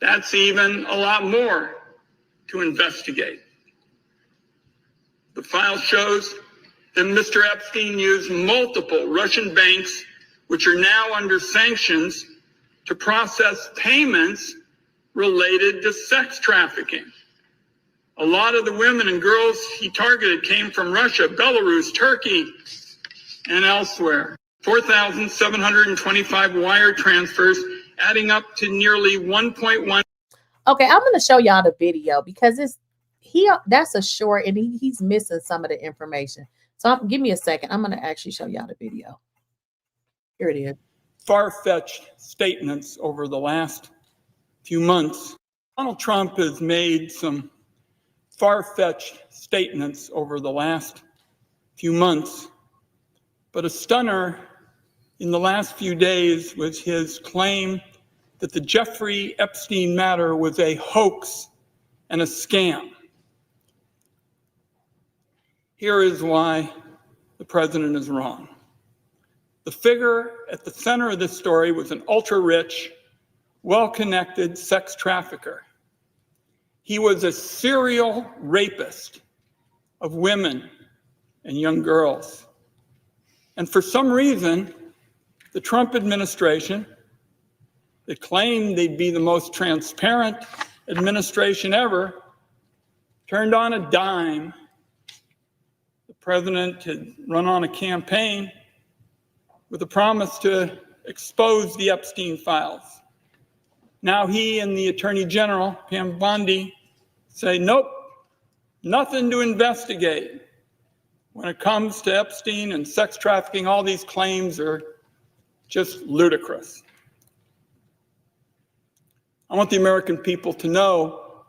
That's even a lot more to investigate. The file shows that Mr. Epstein used multiple Russian banks, which are now under sanctions, to process payments related to sex trafficking. A lot of the women and girls he targeted came from Russia, Belarus, Turkey, and elsewhere. 4,725 wire transfers, adding up to nearly 1.1. Okay, I'm going to show y'all the video because that's a short and he's missing some of the information. So give me a second. I'm going to actually show y'all the video. Here it is. Far-fetched statements over the last few months. Donald Trump has made some far-fetched statements over the last few months, but a stunner in the last few days was his claim that the Jeffrey Epstein matter was a hoax and a scam. Here is why the president is wrong. The figure at the center of this story was an ultra-rich, well-connected sex trafficker. He was a serial rapist of women and young girls. And for some reason, the Trump administration, that claimed they'd be the most transparent administration ever, turned on a dime. The president had run on a campaign with a promise to expose the Epstein Files. Now he and the Attorney General, Pam Bondi, say, nope, nothing to investigate. When it comes to Epstein and sex trafficking, all these claims are just ludicrous. I want the American people to know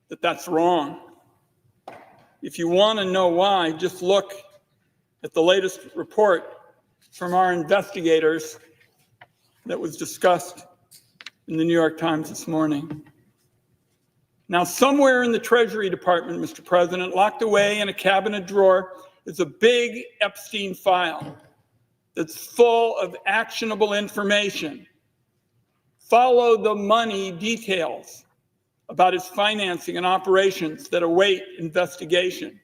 that that's wrong. If you want to know why, just look at the latest report from our investigators that was discussed in the New York Times this morning. Now, somewhere in the Treasury Department, Mr. President, locked away in a cabinet drawer is a big Epstein file that's full of actionable information. Follow the money details about his financing and operations that await investigation.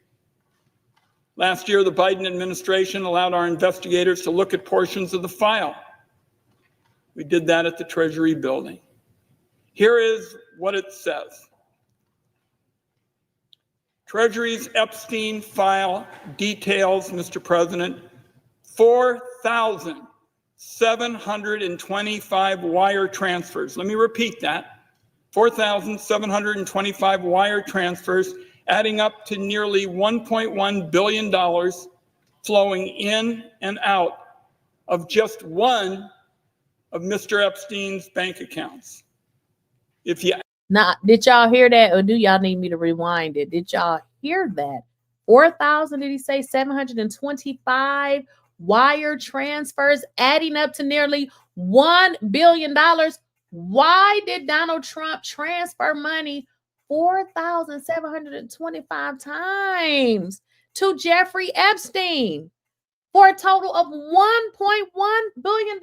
Last year, the Biden administration allowed our investigators to look at portions of the file. We did that at the Treasury building. Here is what it says. Treasury's Epstein file details, Mr. President, 4,725 wire transfers. Let me repeat that. 4,725 wire transfers, adding up to nearly $1.1 billion flowing in and out of just one of Mr. Epstein's bank accounts. Now, did y'all hear that, or do y'all need me to rewind it? Did y'all hear that? 4,000, did he say 725 wire transfers, adding up to nearly $1 billion? Why did Donald Trump transfer money 4,725 times to Jeffrey Epstein for a total of $1.1 billion?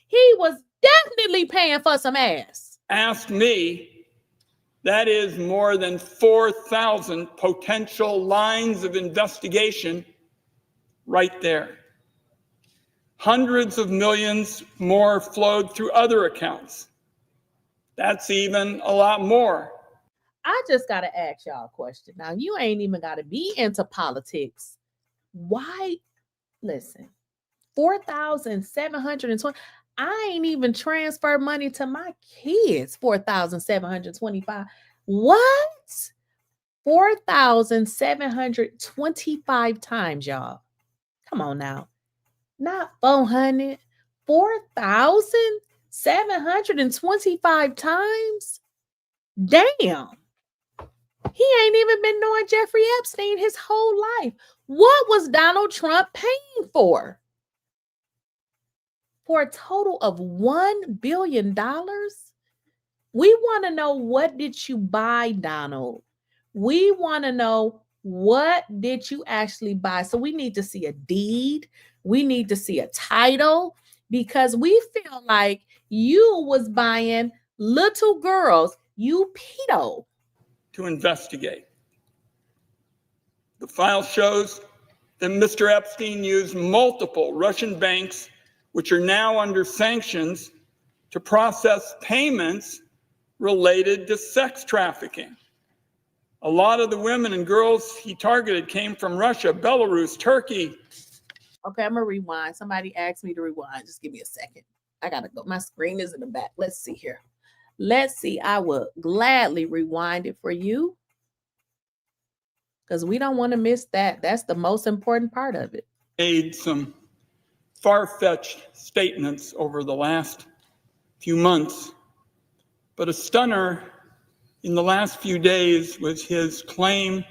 He was definitely paying for some ass. Ask me, that is more than 4,000 potential lines of investigation right there. Hundreds of millions more flowed through other accounts. That's even a lot more. I just got to ask y'all a question. Now, you ain't even got to be into politics. Why? Listen, 4,720. I ain't even transferred money to my kids. 4,725. What? 4,725 times, y'all. Come on now. Not 400. 4,725 times? Damn. He ain't even been knowing Jeffrey Epstein his whole life. What was Donald Trump paying for? For a total of $1 billion? We want to know, what did you buy, Donald? We want to know, what did you actually buy? So we need to see a deed. We need to see a title, because we feel like you was buying little girls. You pedo. To investigate. The file shows that Mr. Epstein used multiple Russian banks, which are now under sanctions, to process payments related to sex trafficking. A lot of the women and girls he targeted came from Russia, Belarus, Turkey. Okay, I'm gonna rewind. Somebody asked me to rewind. Just give me a second. I gotta go. My screen is in the back. Let's see here. Let's see. I will gladly rewind it for you, because we don't want to miss that. That's the most important part of it. Made some far-fetched statements over the last few months, but a stunner in the last few days was his claim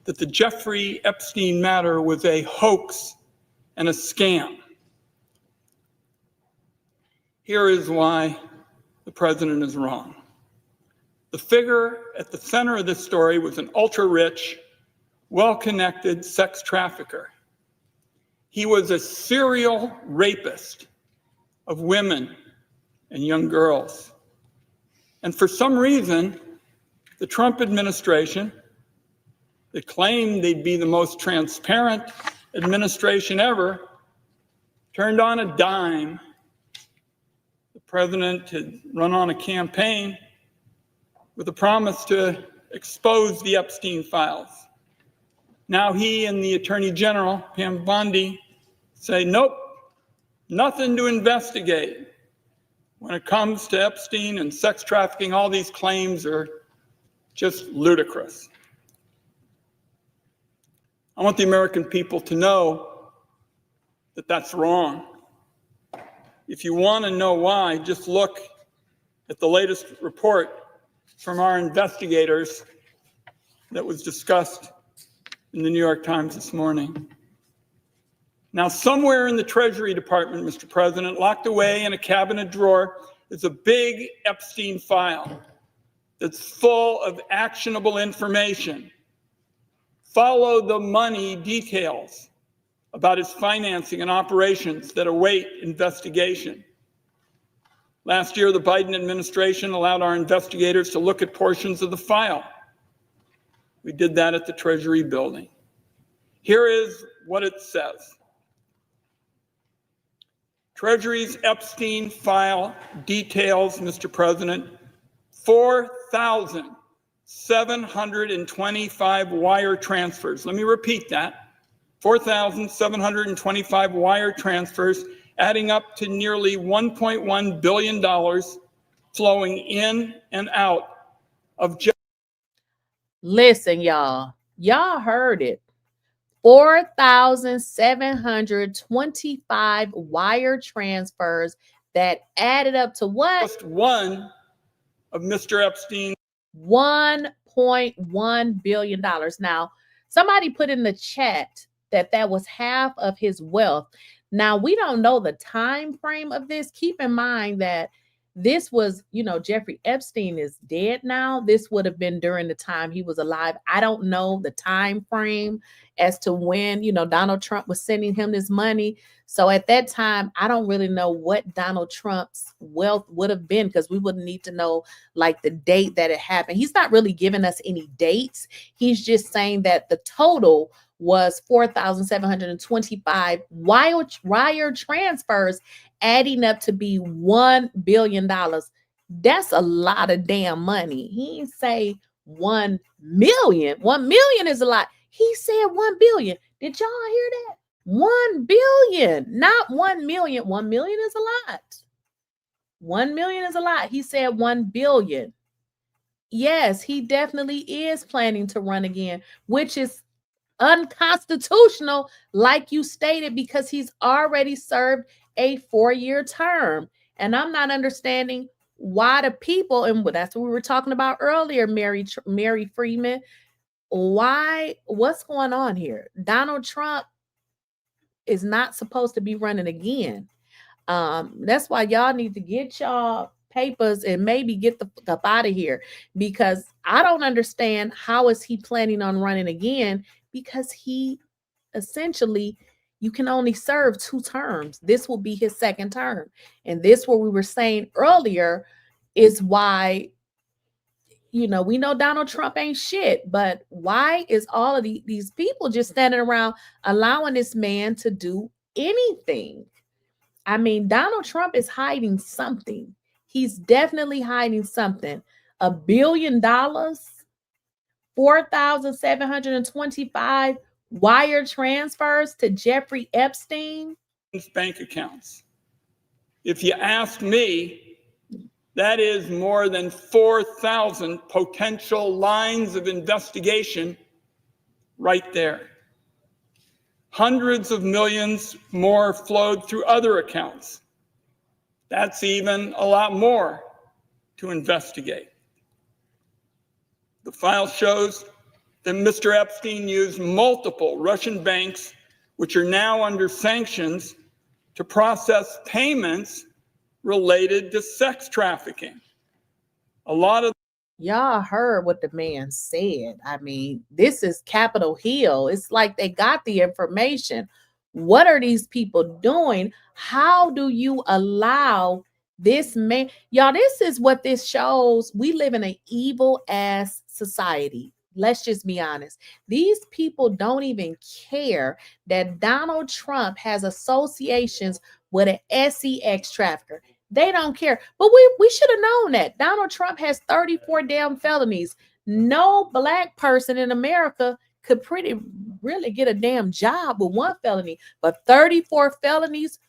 that the Jeffrey Epstein matter was a hoax and a scam. Here is why the president is wrong. The figure at the center of this story was an ultra-rich, well-connected sex trafficker. He was a serial rapist of women and young girls. And for some reason, the Trump administration, that claimed they'd be the most transparent administration ever, turned on a dime. The president had run on a campaign with a promise to expose the Epstein Files. Now he and the Attorney General, Pam Bondi, say, nope, nothing to investigate. When it comes to Epstein and sex trafficking, all these claims are just ludicrous. I want the American people to know that that's wrong. If you want to know why, just look at the latest report from our investigators that was discussed in the New York Times this morning. Now, somewhere in the Treasury Department, Mr. President, locked away in a cabinet drawer is a big Epstein file that's full of actionable information. Follow the money details about his financing and operations that await investigation. Last year, the Biden administration allowed our investigators to look at portions of the file. We did that at the Treasury building. Here is what it says. Treasury's Epstein file details, Mr. President, 4,725 wire transfers. Let me repeat that. 4,725 wire transfers, adding up to nearly $1.1 billion flowing in and out of jail. Listen, y'all heard it. 4,725 wire transfers that added up to what? Just one of Mr. Epstein. $1.1 billion. Now, somebody put in the chat that was half of his wealth. Now, we don't know the time frame of this. Keep in mind that this was, Jeffrey Epstein is dead now. This would have been during the time he was alive. I don't know the time frame as to when, Donald Trump was sending him this money. So at that time, I don't really know what Donald Trump's wealth would have been, because we wouldn't need to know like the date that it happened. He's not really giving us any dates. He's just saying that the total was 4,725 wire transfers, adding up to be $1 billion. That's a lot of damn money. He didn't say 1 million. 1 million is a lot. He said 1 billion. Did y'all hear that? 1 billion, not 1 million. 1 million is a lot. 1 million is a lot. He said 1 billion. Yes, he definitely is planning to run again, which is unconstitutional, like you stated, because he's already served a 4-year term. And I'm not understanding why the people, and that's what we were talking about earlier, Mary Freeman, what's going on here? Donald Trump is not supposed to be running again. That's why y'all need to get y'all papers and maybe get the fuck up out of here, because I don't understand how is he planning on running again, because he essentially, you can only serve 2 terms. This will be his 2nd term. And this, what we were saying earlier, is why, we know Donald Trump ain't shit, but why is all of these people just standing around allowing this man to do anything? I mean, Donald Trump is hiding something. He's definitely hiding something. $1 billion, 4,725 wire transfers to Jeffrey Epstein. Bank accounts. If you ask me, that is more than 4,000 potential lines of investigation right there. Hundreds of millions more flowed through other accounts. That's even a lot more to investigate. The file shows that Mr. Epstein used multiple Russian banks, which are now under sanctions, to process payments related to sex trafficking. A lot of Y'all heard what the man said. I mean, this is Capitol Hill. It's like they got the information. What are these people doing? How do you allow this man? Y'all, this is what this shows. We live in an evil ass society. Let's just be honest. These people don't even care that Donald Trump has associations with an sex trafficker. They don't care. But we should have known that. Donald Trump has 34 damn felonies. No black person in America could really get a damn job with one felony, but 34 felonies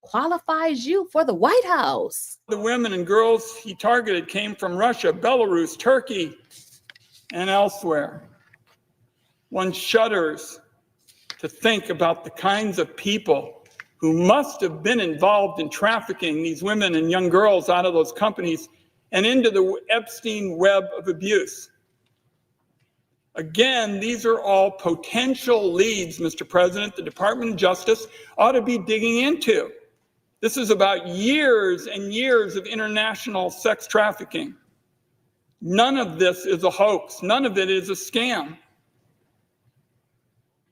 qualifies you for the White House. the women and girls he targeted came from Russia, Belarus, Turkey, and elsewhere. One shudders to think about the kinds of people who must have been involved in trafficking these women and young girls out of those companies and into the Epstein web of abuse. Again, these are all potential leads, Mr. President, the Department of Justice ought to be digging into. This is about years and years of international sex trafficking. None of this is a hoax. None of it is a scam.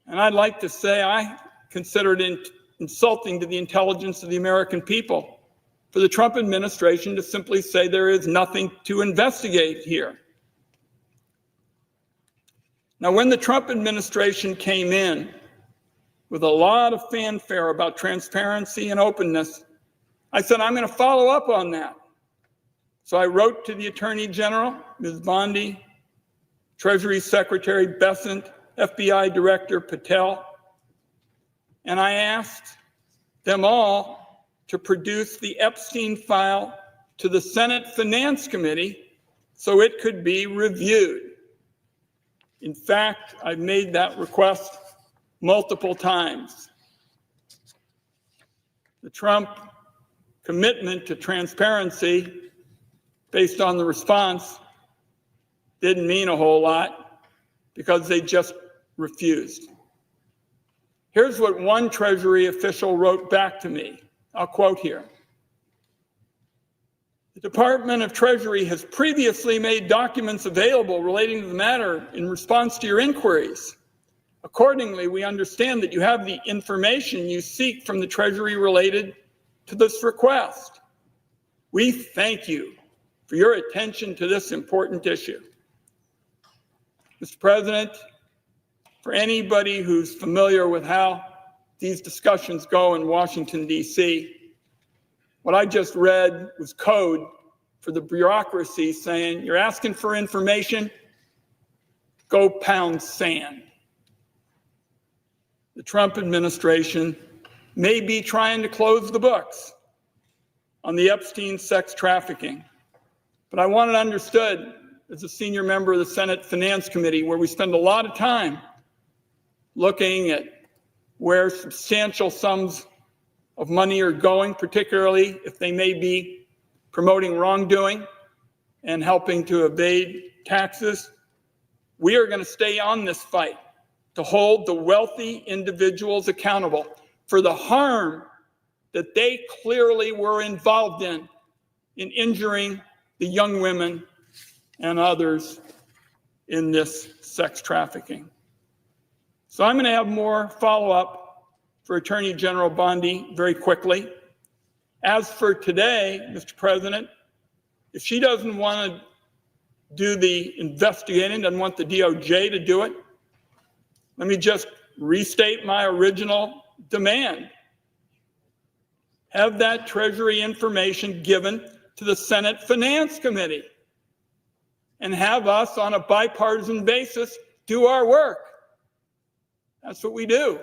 And I'd like to say I consider it insulting to the intelligence of the American people for the Trump administration to simply say there is nothing to investigate here. Now, when the Trump administration came in with a lot of fanfare about transparency and openness, I said, I'm going to follow up on that. So I wrote to the Attorney General, Ms. Bondi, Treasury Secretary Bessent, FBI Director Patel, and I asked them all to produce the Epstein file to the Senate Finance Committee so it could be reviewed. In fact, I've made that request multiple times. The Trump commitment to transparency based on the response didn't mean a whole lot because they just refused. Here's what one Treasury official wrote back to me. I'll quote here. The Department of Treasury has previously made documents available relating to the matter in response to your inquiries. Accordingly, we understand that you have the information you seek from the Treasury related to this request. We thank you for your attention to this important issue. Mr. President, for anybody who's familiar with how these discussions go in Washington, D.C., what I just read was code for the bureaucracy saying, you're asking for information, go pound sand. The Trump administration may be trying to close the books on the Epstein sex trafficking, but I want it understood as a senior member of the Senate Finance Committee, where we spend a lot of time looking at where substantial sums of money are going, particularly if they may be promoting wrongdoing and helping to evade taxes. We are going to stay on this fight to hold the wealthy individuals accountable for the harm that they clearly were involved in injuring the young women and others in this sex trafficking. So I'm going to have more follow-up for Attorney General Bondi very quickly. As for today, Mr. President, if she doesn't want to do the investigating, doesn't want the DOJ to do it, let me just restate my original demand. Have that Treasury information given to the Senate Finance Committee and have us on a bipartisan basis do our work. That's what we do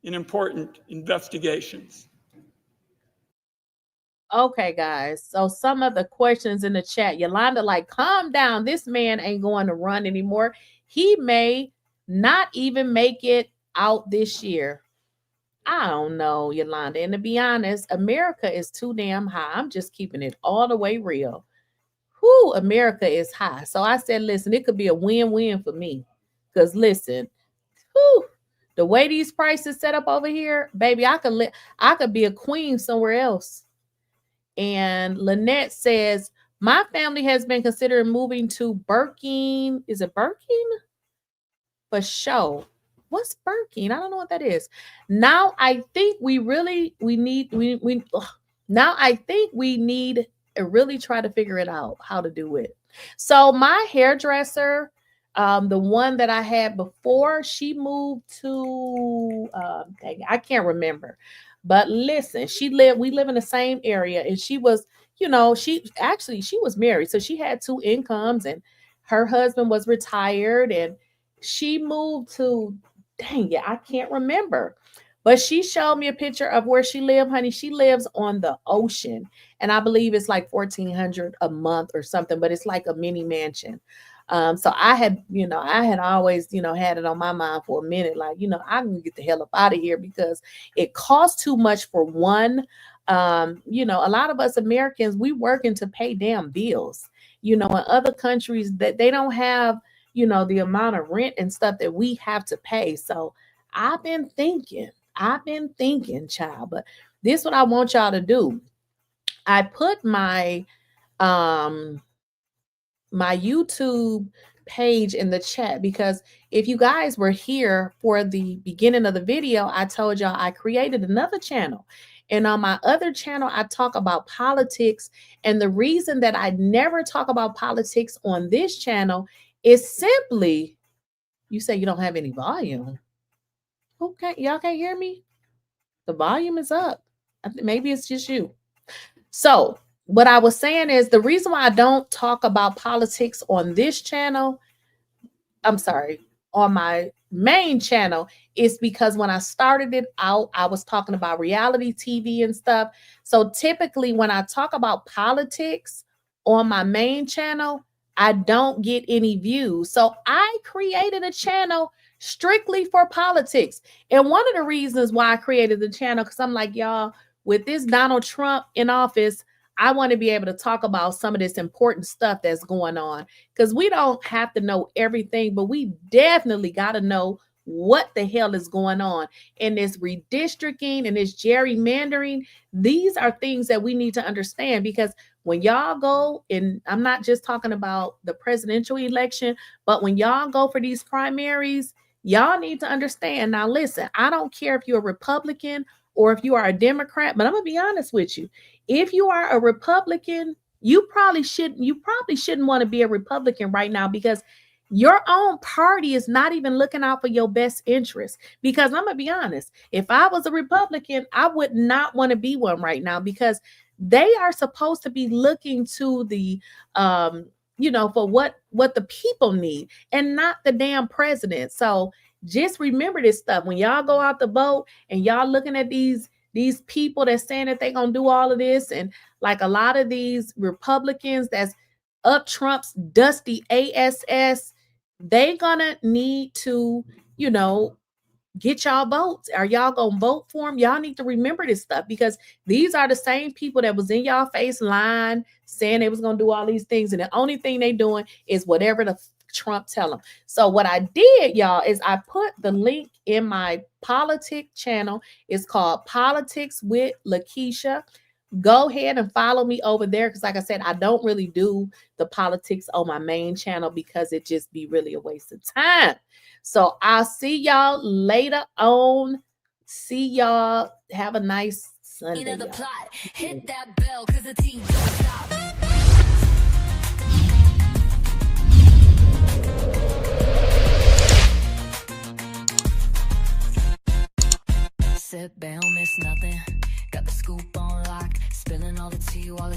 in important investigations. Okay, guys. So some of the questions in the chat, Yolanda, like, calm down. This man ain't going to run anymore. He may not even make it out this year. I don't know, Yolanda. And to be honest, America is too damn high. I'm just keeping it all the way real. whoo, America is high. So I said, listen, it could be a win-win for me. Because listen, whoo, the way these prices set up over here, baby, I could be a queen somewhere else. And Lynette says, my family has been considering moving to Birkin. Is it Birkin? For sure. What's Birkin? I don't know what that is. Now I think we need to really try to figure it out how to do it. So my hairdresser, the one that I had before, she moved to I can't remember. But listen, we live in the same area, and she was, she was married. So she had 2 incomes, and her husband was retired, and she moved to, I can't remember. But she showed me a picture of where she lived, honey. She lives on the ocean, and I believe it's like $1,400 a month or something, but it's like a mini mansion. So I had always, had it on my mind for a minute, like, I can get the hell up out of here because it costs too much for one. A lot of us Americans, we working to pay damn bills, in other countries that they don't have, the amount of rent and stuff that we have to pay. So I've been thinking, child, but this is what I want y'all to do. I put my YouTube page in the chat, because if you guys were here for the beginning of the video, I told y'all I created another channel. And on my other channel, I talk about politics. And the reason that I never talk about politics on this channel is simply, you say you don't have any volume. Okay, y'all can't hear me? The volume is up. Maybe it's just you. So what I was saying is the reason why I don't talk about politics on this channel, on my main channel, is because when I started it out, I was talking about reality TV and stuff. So typically when I talk about politics on my main channel, I don't get any views. So I created a channel strictly for politics. And one of the reasons why I created the channel, because I'm like, y'all, with this Donald Trump in office, I want to be able to talk about some of this important stuff that's going on, because we don't have to know everything, but we definitely got to know what the hell is going on. And this redistricting and this gerrymandering, these are things that we need to understand, because when y'all go, and I'm not just talking about the presidential election, but when y'all go for these primaries, y'all need to understand. Now, listen, I don't care if you're a Republican or if you are a Democrat, but I'm going to be honest with you. If you are a Republican, you probably shouldn't want to be a Republican right now, because your own party is not even looking out for your best interest. Because I'm going to be honest, if I was a Republican, I would not want to be one right now, because they are supposed to be looking to the, for what the people need, and not the damn president. So just remember this stuff. When y'all go out the vote and y'all looking at these people that's saying that they're going to do all of this, and like a lot of these Republicans that's up Trump's dusty ass, they gonna need to, get y'all votes. Are y'all gonna vote for them? Y'all need to remember this stuff, because these are the same people that was in y'all face line saying they was gonna do all these things, and the only thing they doing is whatever the Trump tell them. So what I did, y'all, is I put the link in my politics channel. It's called Politics with Lakeisha. Go ahead and follow me over there, because like I said, I don't really do the politics on my main channel because it just be really a waste of time. So I'll see y'all later on. See y'all. Have a nice Sunday. The plot. Hit that bell, because the team don't stop. Sit back, don't miss nothing. Got the scoop on lock, spilling all the tea while it's